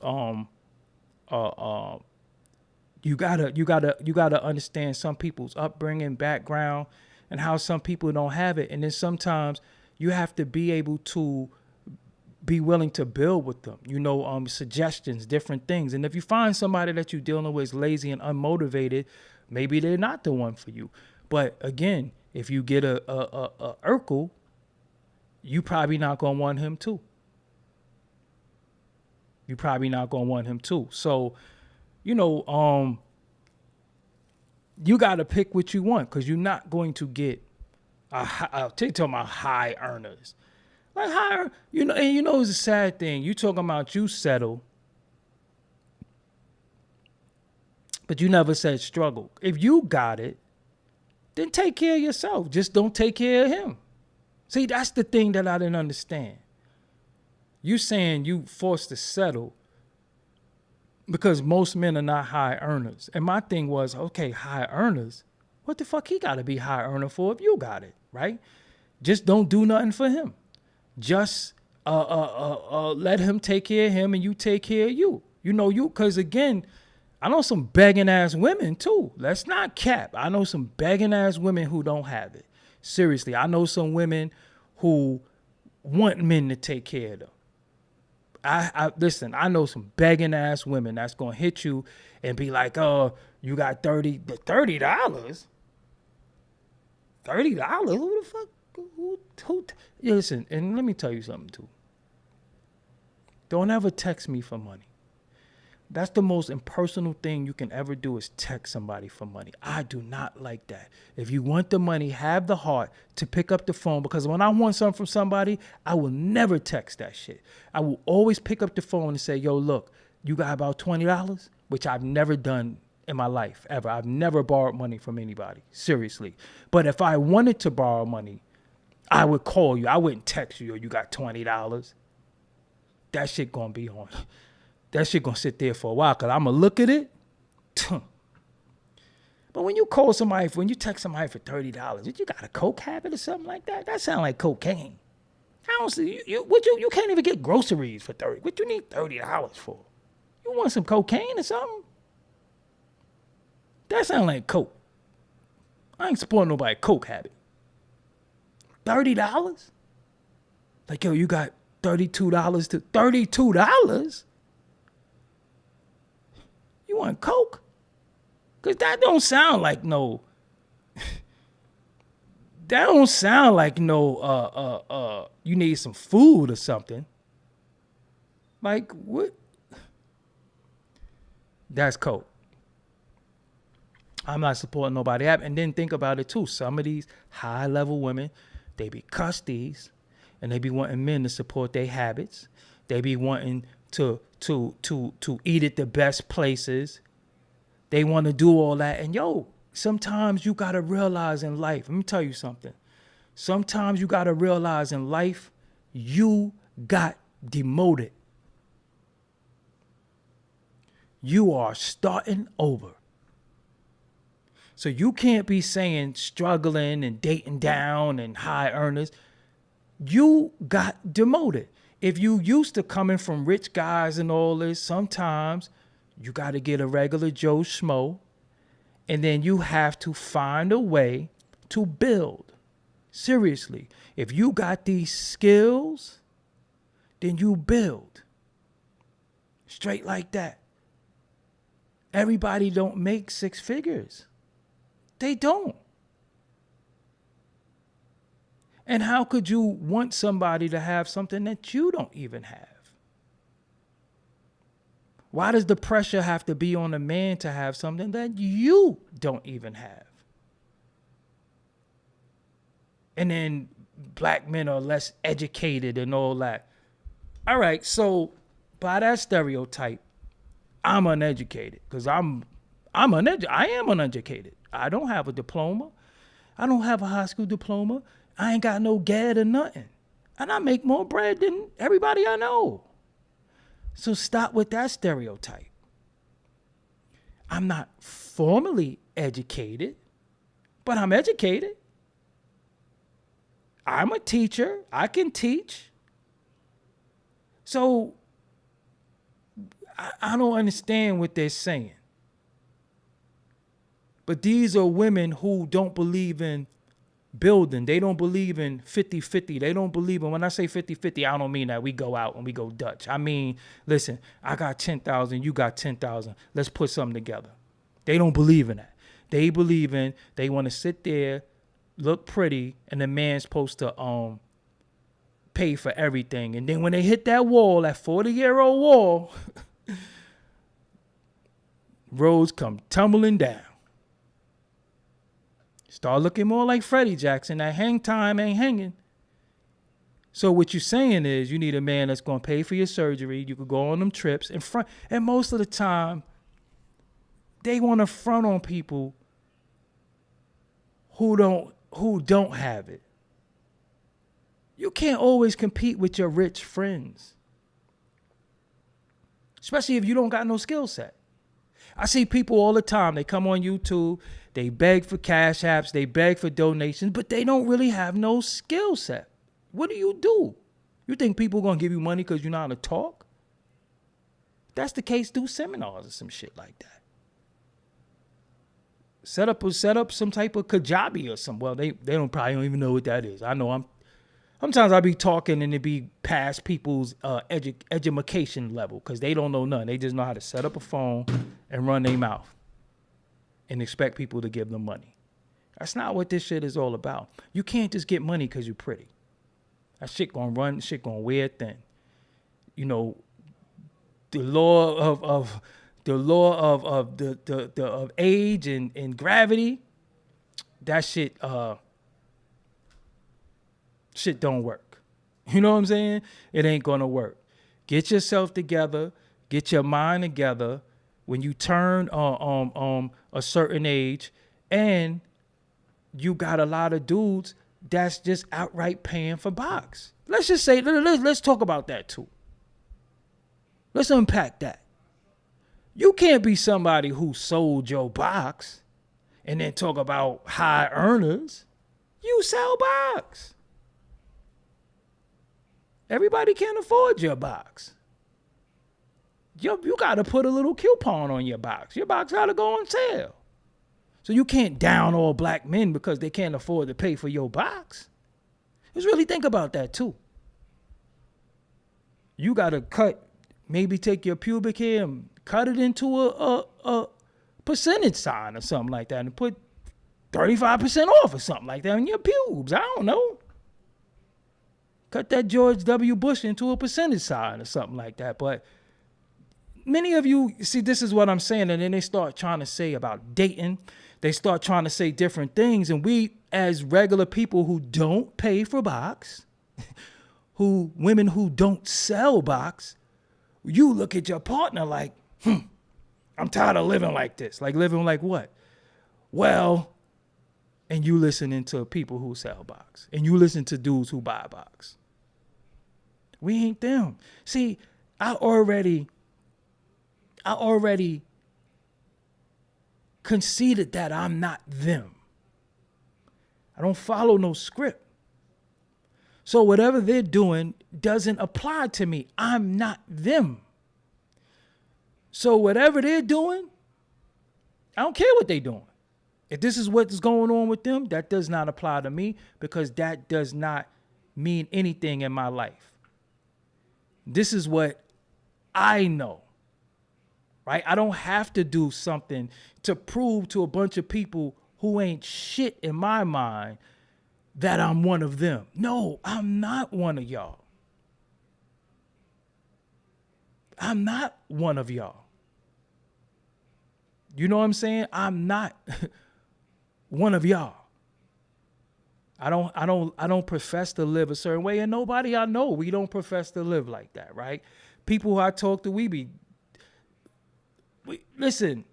you gotta understand some people's upbringing, background, and how some people don't have it. And then sometimes you have to be able to be willing to build with them, you know, suggestions, different things. And if you find somebody that you're dealing with is lazy and unmotivated, maybe they're not the one for you. But again, if you get a Urkel, you probably not gonna want him too. So, you know, you gotta pick what you want because you're not going to get talking about high earners. Like higher, you know, and you know it's a sad thing. You talking about you settle, but you never said struggle. If you got it, then take care of yourself. Just don't take care of him. See, that's the thing that I didn't understand. You saying you forced to settle because most men are not high earners. And my thing was, okay, high earners, what the fuck he got to be high earner for if you got it, right? Just don't do nothing for him. Just let him take care of him and you take care of you. You know, because again, I know some begging ass women too. Let's not cap. I know some begging ass women who don't have it. Seriously, I know some women who want men to take care of them. Listen, I know some begging ass women that's gonna hit you and be like, oh, you got $30. $30? Who the fuck? Who? Listen, and let me tell you something too. Don't ever text me for money. That's the most impersonal thing you can ever do is text somebody for money. I do not like that. If you want the money, have the heart to pick up the phone, because when I want something from somebody, I will never text that shit. I will always pick up the phone and say, yo, look, you got about $20, which I've never done in my life, ever. I've never borrowed money from anybody, seriously. But if I wanted to borrow money, I would call you. I wouldn't text you, yo, you got $20. That shit gonna be on. That shit gonna sit there for a while, because I'm gonna look at it. But when you call somebody, when you text somebody for $30, you got a coke habit or something like that? That sounds like cocaine. I don't see you can't even get groceries for $30. What you need $30 for? You want some cocaine or something? That sounds like coke. I ain't supporting nobody coke habit. $30? Like, yo, you got $32 to $32? You want coke? Cause that don't sound like no. That don't sound like no. You need some food or something. Like what? That's coke. I'm not supporting nobody. And then think about it too. Some of these high level women, they be custies, and they be wanting men to support their habits. They be wanting to eat at the best places. They want to do all that. And yo, sometimes you got to realize in life, let me tell you something. Sometimes you got to realize in life, you got demoted. You are starting over. So you can't be saying struggling and dating down and high earners. You got demoted. If you used to coming from rich guys and all this, sometimes you got to get a regular Joe Schmo, and then you have to find a way to build. Seriously, if you got these skills, then you build. Straight like that. Everybody don't make six figures. They don't. And how could you want somebody to have something that you don't even have? Why does the pressure have to be on a man to have something that you don't even have? And then black men are less educated and all that. All right, so by that stereotype, I'm uneducated because I am uneducated. I don't have a diploma. I don't have a high school diploma. I ain't got no GED or nothing. And I make more bread than everybody I know. So stop with that stereotype. I'm not formally educated, but I'm educated. I'm a teacher. I can teach. So I don't understand what they're saying. But these are women who don't believe in building. They don't believe in 50-50. They don't believe in, when I say 50-50, I don't mean that we go out and we go Dutch. I mean, listen, I got 10,000, you got 10,000. Let's put something together. They don't believe in that. They believe in, they want to sit there, look pretty, and the man's supposed to pay for everything. And then when they hit that wall, that 40-year-old wall, roads come tumbling down. Start looking more like Freddie Jackson. That hang time ain't hanging. So what you're saying is you need a man that's going to pay for your surgery. You could go on them trips and front. And most of the time, they want to front on people who don't have it. You can't always compete with your rich friends, especially if you don't got no skill set. I see people all the time. They come on YouTube. They beg for cash apps. They beg for donations, but they don't really have no skill set. What do? You think people are going to give you money because you know how to talk? If that's the case, do seminars or some shit like that. Set up some type of Kajabi or something. Well, they probably don't even know what that is. I know sometimes I be talking and it be past people's education level because they don't know nothing. They just know how to set up a phone and run their mouth and expect people to give them money. That's not what this shit is all about. You can't just get money because you're pretty. That shit gonna run, shit gonna wear thin. You know, the law the law of the of age and gravity, that shit don't work. You know what I'm saying? It ain't gonna work. Get yourself together, get your mind together when you turn a certain age, and you got a lot of dudes that's just outright paying for box. Let's just say, let's talk about that too. Let's unpack that. You can't be somebody who sold your box and then talk about high earners. You sell box. Everybody can't afford your box. You got to put a little coupon on your box. Your box got to go on sale. So you can't down all black men because they can't afford to pay for your box. Just really think about that too. You got to maybe take your pubic hair and cut it into a percentage sign or something like that and put 35% off or something like that on your pubes. I don't know. Cut that George W. Bush into a percentage sign or something like that. But many of you, see, this is what I'm saying. And then they start trying to say about dating. They start trying to say different things. And we, as regular people who don't pay for box, women who don't sell box, you look at your partner like, I'm tired of living like this. Like living like what? Well, and you listening to people who sell box. And you listen to dudes who buy box. We ain't them. See, I already conceded that I'm not them. I don't follow no script. So whatever they're doing doesn't apply to me. I'm not them. So whatever they're doing, I don't care what they're doing. If this is what's going on with them, that does not apply to me because that does not mean anything in my life. This is what I know, right? I don't have to do something to prove to a bunch of people who ain't shit in my mind that I'm one of them. No, I'm not one of y'all. I'm not one of y'all. You know what I'm saying? I'm not one of y'all. I don't profess to live a certain way, and nobody I know, we don't profess to live like that, right? People who I talk to, listen,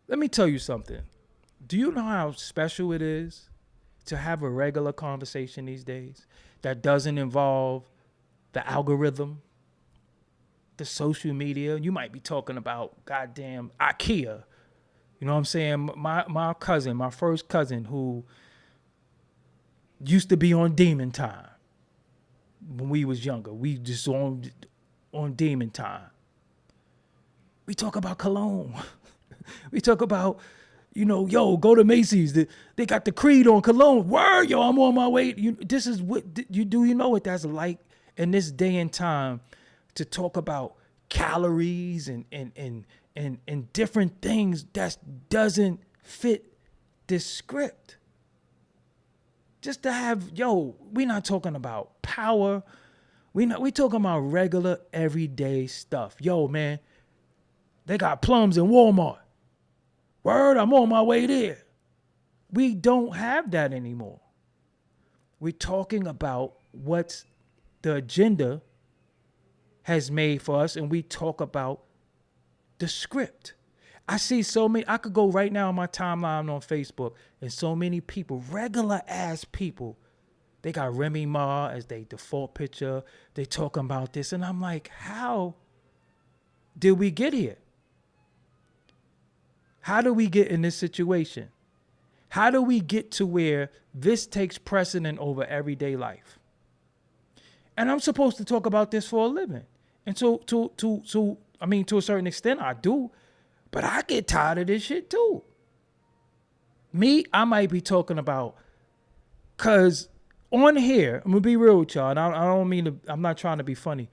let me tell you something. Do you know how special it is to have a regular conversation these days that doesn't involve the algorithm, the social media? You might be talking about goddamn IKEA. You know what I'm saying? My cousin, my first cousin, who used to be on Demon Time when we was younger. We just on Demon Time. We talk about cologne. We talk about, yo, go to Macy's. They got the Creed on cologne. Word, yo, I'm on my way. This is what you do. You know what that's like in this day and time to talk about calories and different things that doesn't fit this script. Just to have, we not talking about power. We talking about regular everyday stuff. Yo, man, they got plums in Walmart. Word, I'm on my way there. We don't have that anymore. We're talking about what's the agenda has made for us, and we talk about the script. I see so many, I could go right now on my timeline on Facebook, and so many people, regular ass people, they got Remy Ma as their default picture. They talking about this, and I'm like, how did we get here? How do we get in this situation? How do we get to where this takes precedent over everyday life? And I'm supposed to talk about this for a living. And so to a certain extent I do, but I get tired of this shit too. I might be talking about, cause on here, I'm gonna be real with y'all, and I'm not trying to be funny.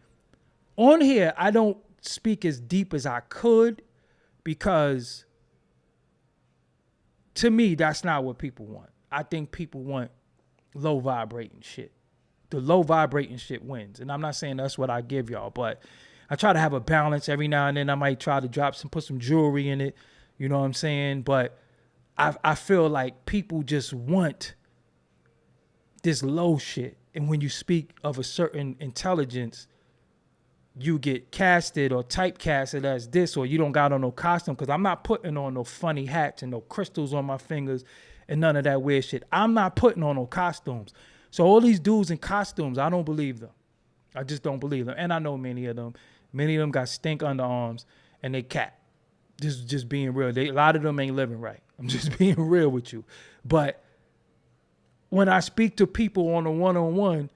On here, I don't speak as deep as I could because to me, that's not what people want. I think people want low vibrating shit. The low vibrating shit wins. And I'm not saying that's what I give y'all, but I try to have a balance. Every now and then I might try to put some jewelry in it. You know what I'm saying? But I feel like people just want this low shit. And when you speak of a certain intelligence, you get casted or typecasted as this, or you don't got on no costume. Because I'm not putting on no funny hats and no crystals on my fingers and none of that weird shit. I'm not putting on no costumes. So all these dudes in costumes, I don't believe them. I just don't believe them. And I know many of them. Many of them got stink underarms and they cat. Just being real. A lot of them ain't living right. I'm just being real with you. But when I speak to people on a one-on-one,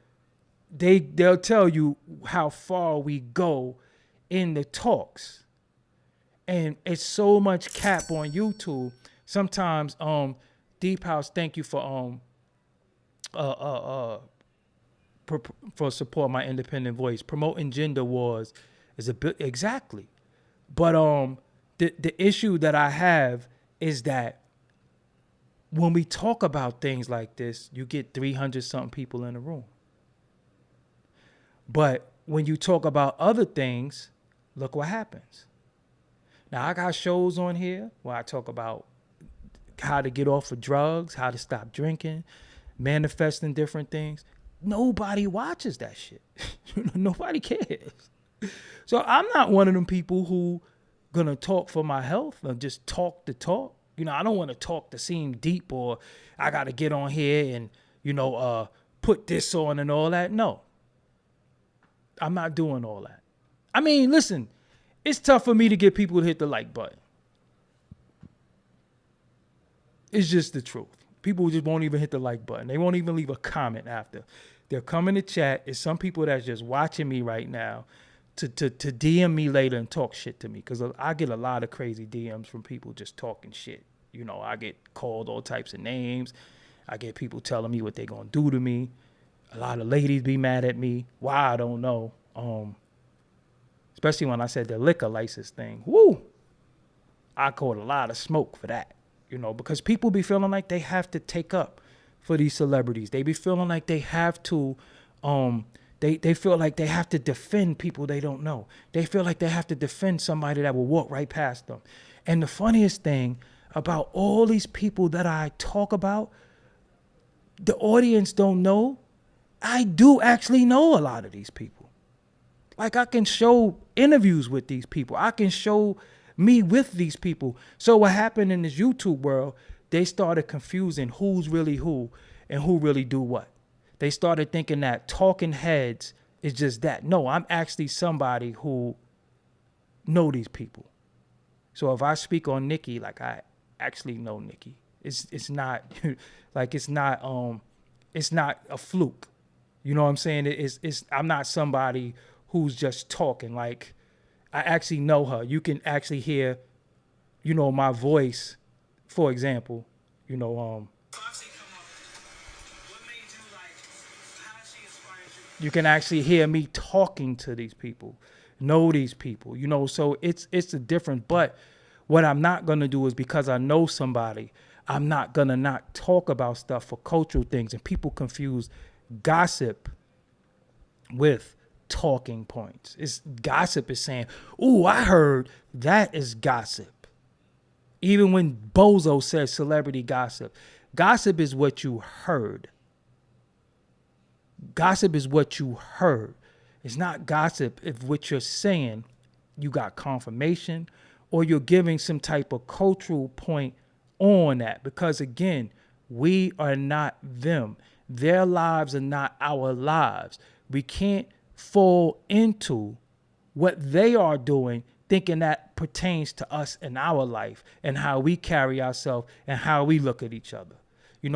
they'll tell you how far we go in the talks. And it's so much cap on YouTube. Sometimes, Deep House, thank you for support my independent voice. Promoting gender wars is a bit exactly. But the issue that I have is that when we talk about things like this, you get 300 something people in the room. But when you talk about other things, look what happens. Now I got shows on here where I talk about how to get off of drugs, how to stop drinking, manifesting different things. Nobody watches that shit. Nobody cares. So I'm not one of them people who gonna talk for my health or just talk the talk. I don't want to talk to seem deep, or I got to get on here and, put this on and all that. No, I'm not doing all that. I mean, listen, it's tough for me to get people to hit the like button. It's just the truth. People just won't even hit the like button. They won't even leave a comment after. They'll come in the chat. It's some people that's just watching me right now to DM me later and talk shit to me, because I get a lot of crazy DMs from people just talking shit. I get called all types of names. I get people telling me what they're going to do to me. A lot of ladies be mad at me. Why, I don't know. Especially when I said the liquor license thing. Woo! I caught a lot of smoke for that, because people be feeling like they have to take up for these celebrities. They be feeling like they have to, they feel like they have to defend people they don't know. They feel like they have to defend somebody that will walk right past them. And the funniest thing about all these people that I talk about, the audience don't know. I do actually know a lot of these people. Like, I can show interviews with these people. I can show me with these people. So what happened in this YouTube world, they started confusing who's really who and who really do what. They started thinking that talking heads is just that. No, I'm actually somebody who know these people. So if I speak on Nikki, like, I actually know Nikki. It's not like it's not a fluke. You know what I'm saying? I'm not somebody who's just talking. Like, I actually know her. You can actually hear, my voice, for example, you can actually hear me talking to these people, know these people, so it's a different. But what I'm not going to do is, because I know somebody, I'm not going to not talk about stuff for cultural things. And people confuse gossip with talking points. Gossip is saying, "Ooh, I heard." That is gossip. Even when Bozo says celebrity gossip, gossip is what you heard. Gossip is what you heard. It's not gossip if what you're saying, you got confirmation or you're giving some type of cultural point on that. Because again, we are not them. Their lives are not our lives. We can't fall into what they are doing thinking that pertains to us and our life and how we carry ourselves and how we look at each other.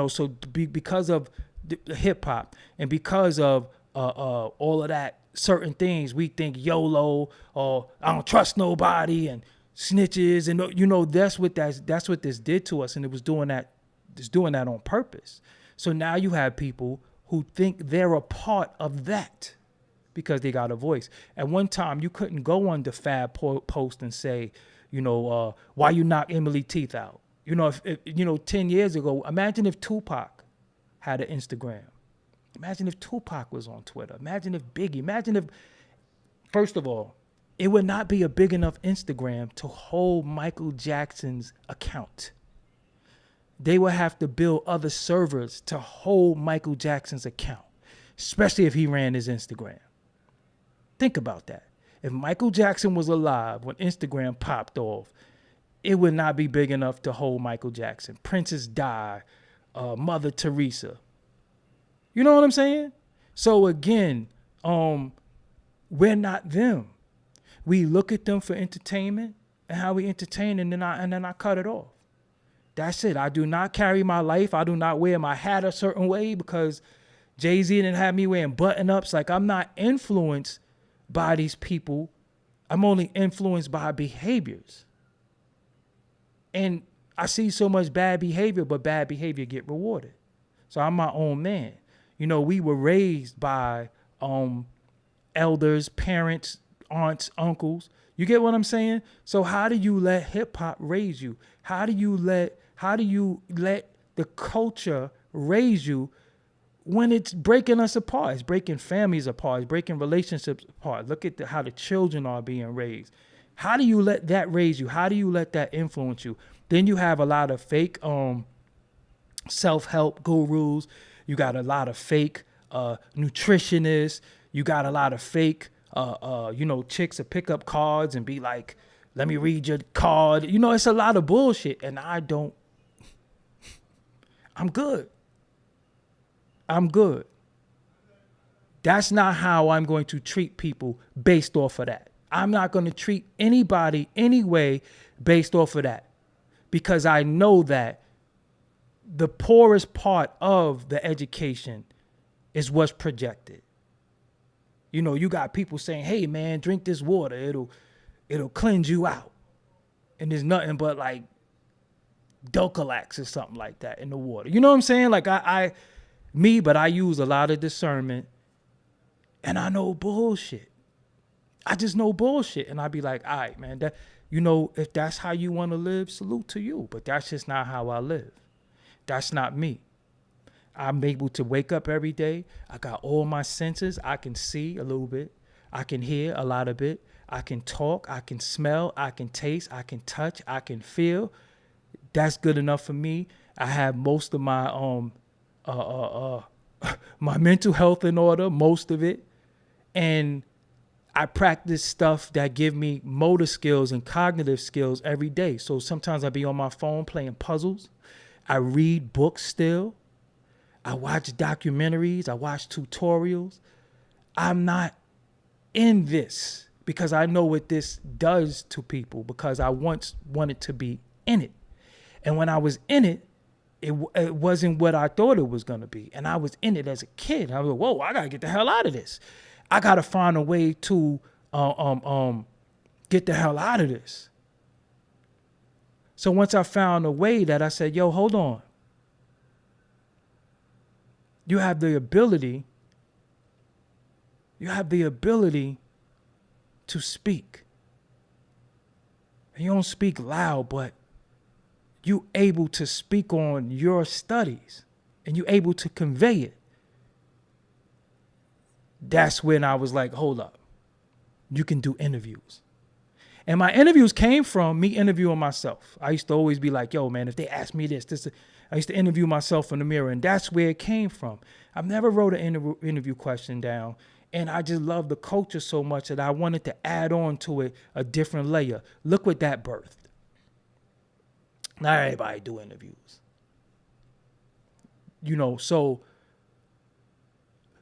So because of the hip hop and because of all of that, certain things, we think YOLO or I don't trust nobody and snitches, and that's what this did to us, and it was doing that on purpose. So now you have people who think they're a part of that because they got a voice. At one time, you couldn't go on the Fab post and say, why you knock Emily teeth out. If 10 years ago, imagine if Tupac had an Instagram. Imagine if Tupac was on Twitter. Imagine if Biggie. Imagine if, first of all, it would not be a big enough Instagram to hold Michael Jackson's account. They would have to build other servers to hold Michael Jackson's account, especially if he ran his Instagram. Think about that. If Michael Jackson was alive when Instagram popped off, it would not be big enough to hold Michael Jackson. Princess Di, Mother Teresa. You know what I'm saying? So again, we're not them. We look at them for entertainment and how we entertain, and then I cut it off. That's it. I do not carry my life. I do not wear my hat a certain way because Jay-Z didn't have me wearing button-ups. Like, I'm not influenced by these people. I'm only influenced by behaviors. And I see so much bad behavior, but bad behavior get rewarded. So I'm my own man. You know, we were raised by elders, parents, aunts, uncles. You get what I'm saying? So how do you let hip hop raise you? How do you let the culture raise you when it's breaking us apart? It's breaking families apart. It's breaking relationships apart. Look at how the children are being raised. How do you let that raise you? How do you let that influence you? Then you have a lot of fake self-help gurus. You got a lot of fake nutritionists. You got a lot of fake, chicks that pick up cards and be like, let me read your card. You know, it's a lot of bullshit. And I'm good. I'm good. That's not how I'm going to treat people based off of that. I'm not going to treat anybody anyway based off of that, because I know that the poorest part of the education is what's projected. You know, you got people saying, hey, man, drink this water. It'll cleanse you out. And there's nothing but like Docalax or something like that in the water. You know what I'm saying? Like I use a lot of discernment, and I know bullshit. I just know bullshit. And I'd be like, all right, man, that, you know, if that's how you want to live, salute to you. But that's just not how I live. That's not me. I'm able to wake up every day. I got all my senses. I can see a little bit. I can hear a lot of it. I can talk. I can smell. I can taste. I can touch. I can feel. That's good enough for me. I have most of my my mental health in order, most of it. And I practice stuff that give me motor skills and cognitive skills every day. So sometimes I be on my phone playing puzzles. I read books still. I watch documentaries. I watch tutorials. I'm not in this because I know what this does to people, because I once wanted to be in it. And when I was in it, it wasn't what I thought it was going to be. And I was in it as a kid. I was like, whoa, I got to get the hell out of this. I got to find a way to get the hell out of this. So once I found a way, that I said, yo, hold on. You have the ability to speak. And you don't speak loud, but you able to speak on your studies and you able to convey it. That's when I was like, hold up, you can do interviews. And my interviews came from me interviewing myself. I used to always be like, yo, man, if they ask me this, I used to interview myself in the mirror, and that's where it came from. I've never wrote an interview question down, and I just love the culture so much that I wanted to add on to it a different layer. Look what that birthed. Not everybody do interviews. You know, so,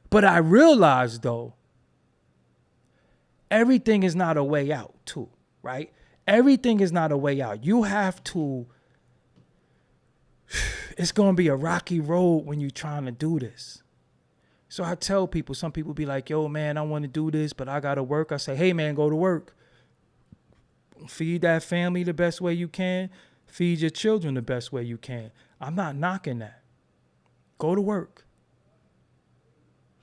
but I realized though, everything is not a way out too, right? Everything is not a way out. You have to, it's going to be a rocky road when you're trying to do this. So I tell people, some people be like, yo, man, I want to do this, but I got to work. I say, hey, man, go to work. Feed that family the best way you can. Feed your children the best way you can. I'm not knocking that. Go to work.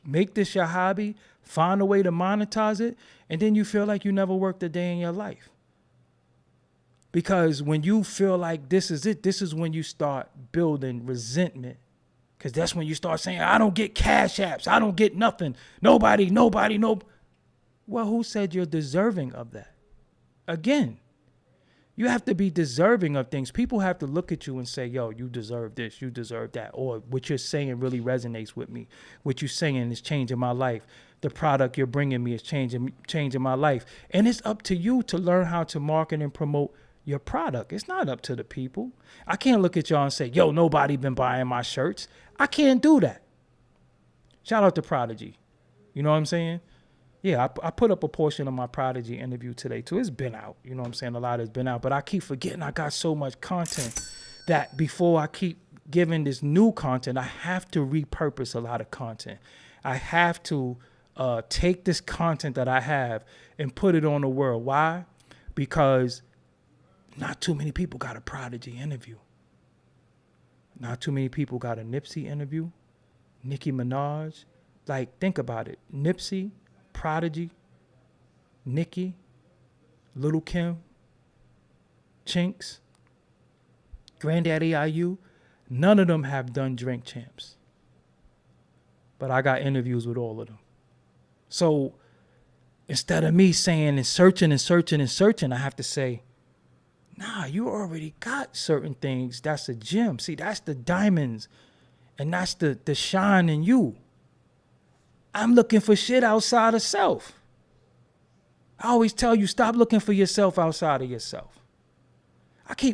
Make this your hobby. Find a way to monetize it. And then you feel like you never worked a day in your life. Because when you feel like this is it, this is when you start building resentment. Because that's when you start saying, I don't get cash apps. I don't get nothing. Nobody. Well, who said you're deserving of that? Again, you have to be deserving of things. People have to look at you and say, yo, you deserve this, you deserve that. Or what you're saying really resonates with me. What you're saying is changing my life. The product you're bringing me is changing my life. And it's up to you to learn how to market and promote your product. It's not up to the people. I can't look at y'all and say, yo, nobody been buying my shirts. I can't do that. Shout out to Prodigy. You know what I'm saying? Yeah, I put up a portion of my Prodigy interview today too. It's been out. You know what I'm saying? A lot has been out. But I keep forgetting I got so much content that before I keep giving this new content, I have to repurpose a lot of content. I have to take this content that I have and put it on the world. Why? Because not too many people got a Prodigy interview. Not too many people got a Nipsey interview. Nicki Minaj. Like, think about it. Nipsey, Prodigy, Nicki, Little Kim, Chinks, Granddaddy IU, none of them have done Drink Champs. But I got interviews with all of them. So instead of me saying and searching, I have to say, nah, you already got certain things. That's a gem. See, that's the diamonds. And that's the shine in you. I'm looking for shit outside of self. I always tell you, stop looking for yourself outside of yourself.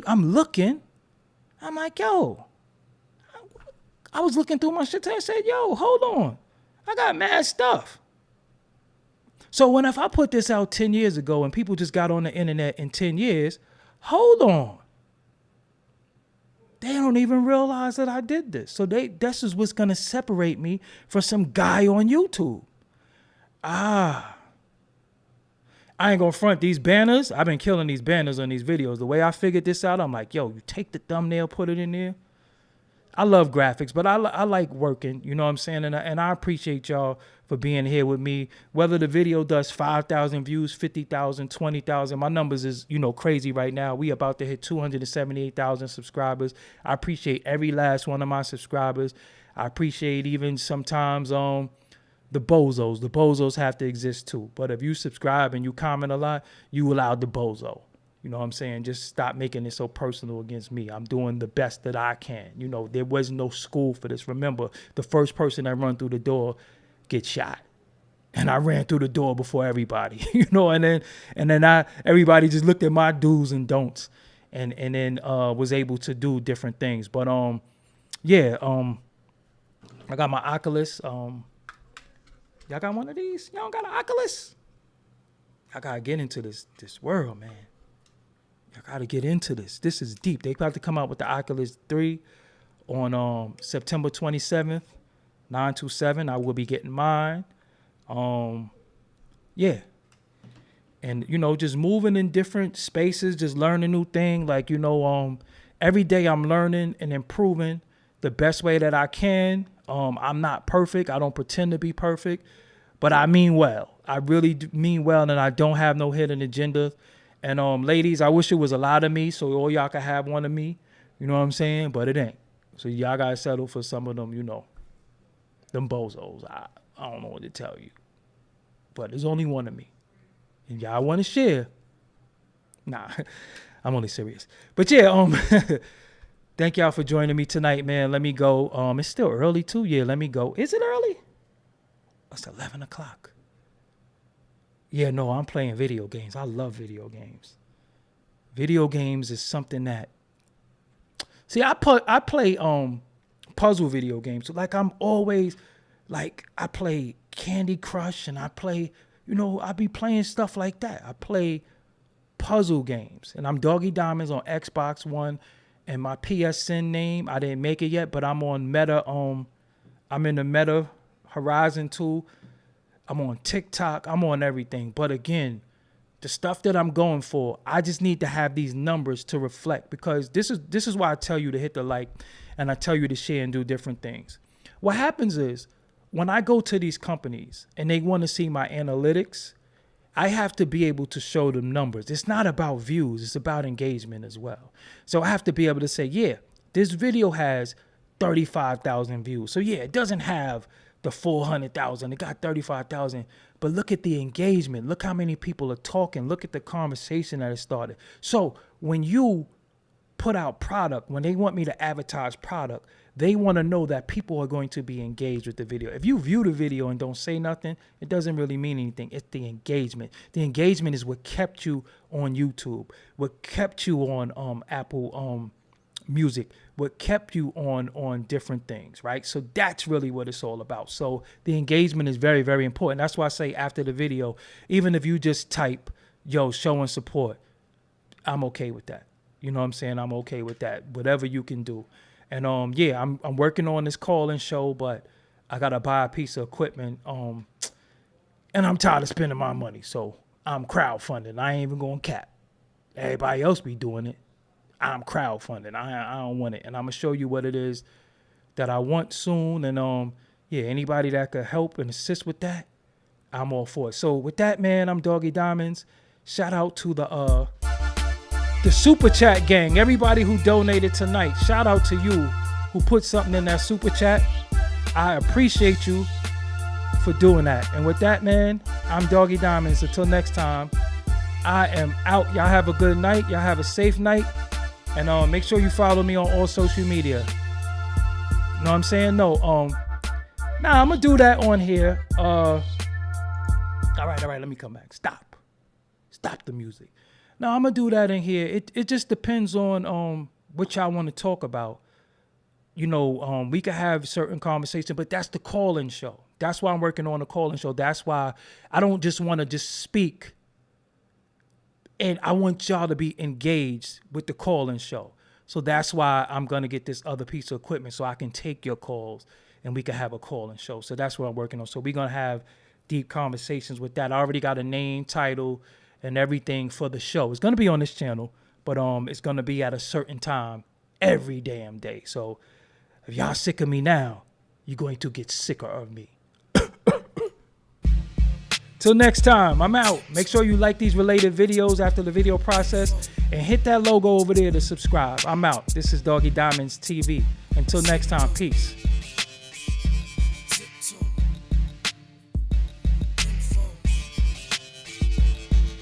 I'm looking. I'm like, yo, I was looking through my shit and I said, yo, hold on. I got mad stuff. So if I put this out 10 years ago and people just got on the internet in 10 years, hold on. They don't even realize that I did this. So this is what's going to separate me from some guy on YouTube. I ain't going to front these banners. I've been killing these banners on these videos. The way I figured this out, I'm like, yo, you take the thumbnail, put it in there. I love graphics, but I like working, you know what I'm saying? And I appreciate y'all for being here with me. Whether the video does 5,000 views, 50,000, 20,000, my numbers is, crazy right now. We about to hit 278,000 subscribers. I appreciate every last one of my subscribers. I appreciate even sometimes the bozos. The bozos have to exist too. But if you subscribe and you comment a lot, you allowed the bozo. You know what I'm saying? Just stop making it so personal against me. I'm doing the best that I can. There was no school for this. Remember, the first person that run through the door gets shot. And I ran through the door before everybody, and then everybody just looked at my do's and don'ts and then was able to do different things. But I got my Oculus. Y'all got one of these? Y'all don't got an Oculus? I gotta get into this world, man. I gotta get into this. This is deep. They about to come out with the Oculus 3 on September 27th, 927. I will be getting mine. And just moving in different spaces, just learning new thing. Like, every day I'm learning and improving the best way that I can. I'm not perfect. I don't pretend to be perfect, but I mean well. I really mean well, and I don't have no hidden agenda. And ladies, I wish it was a lot of me so all y'all could have one of me. You know what I'm saying? But it ain't. So y'all got to settle for some of them, them bozos. I don't know what to tell you. But there's only one of me. And y'all want to share. Nah, I'm only serious. But yeah, thank y'all for joining me tonight, man. Let me go. It's still early too. Yeah, let me go. Is it early? It's 11 o'clock. Yeah, no, I'm playing video games. I love video games. Video games is something that... See, I play puzzle video games. So, like, I'm always... Like, I play Candy Crush and I play... I be playing stuff like that. I play puzzle games. And I'm Doggie Diamonds on Xbox One. And my PSN name, I didn't make it yet, but I'm on Meta. I'm in the Meta Horizon 2. I'm on TikTok. I'm on everything. But again, the stuff that I'm going for, I just need to have these numbers to reflect, because this is why I tell you to hit the like and I tell you to share and do different things. What happens is when I go to these companies and they want to see my analytics, I have to be able to show them numbers. It's not about views. It's about engagement as well. So I have to be able to say, yeah, this video has 35,000 views. So yeah, it doesn't have the 400,000. It got 35,000, but look at the engagement. Look how many people are talking. Look at the conversation that has started. So when you put out product, when they want me to advertise product, they want to know that people are going to be engaged with the video. If you view the video and don't say nothing, it doesn't really mean anything. It's the engagement. The engagement is what kept you on YouTube, what kept you on Apple Music, what kept you on different things, right? So that's really what it's all about. So the engagement is very, very important. That's why I say after the video, even if you just type, yo, showing support, I'm okay with that. You know what I'm saying? I'm okay with that. Whatever you can do. And yeah, I'm working on this call-in show, but I gotta buy a piece of equipment. And I'm tired of spending my money, so I'm crowdfunding. I ain't even going cap. Everybody else be doing it. I'm crowdfunding. I don't want it, and I'm gonna show you what it is that I want soon. And yeah, anybody that could help and assist with that, I'm all for it. So with that, man, I'm Doggie Diamonds. Shout out to the super chat gang, everybody who donated tonight. Shout out to you who put something in that super chat. I appreciate you for doing that. And with that, man, I'm Doggie Diamonds. Until next time, I am out. Y'all have a good night. Y'all have a safe night. And make sure you follow me on all social media. Know what I'm saying? No, I'm gonna do that on here. All right, let me come back. Stop the music. Now I'm gonna do that in here. It just depends on what y'all want to talk about. You know, we could have certain conversation, but that's the call-in show. That's why I'm working on the call-in show. That's why I don't just want to just speak. And I want y'all to be engaged with the call-in show. So that's why I'm gonna get this other piece of equipment so I can take your calls and we can have a call-in show. So that's what I'm working on. So we're gonna have deep conversations with that. I already got a name, title, and everything for the show. It's going to be on this channel, but it's going to be at a certain time every damn day. So if y'all sick of me now, you're going to get sicker of me. Till next time, I'm out. Make sure you like these related videos after the video process and hit that logo over there to subscribe. I'm out. This is Doggie Diamonds TV. Until next time, peace.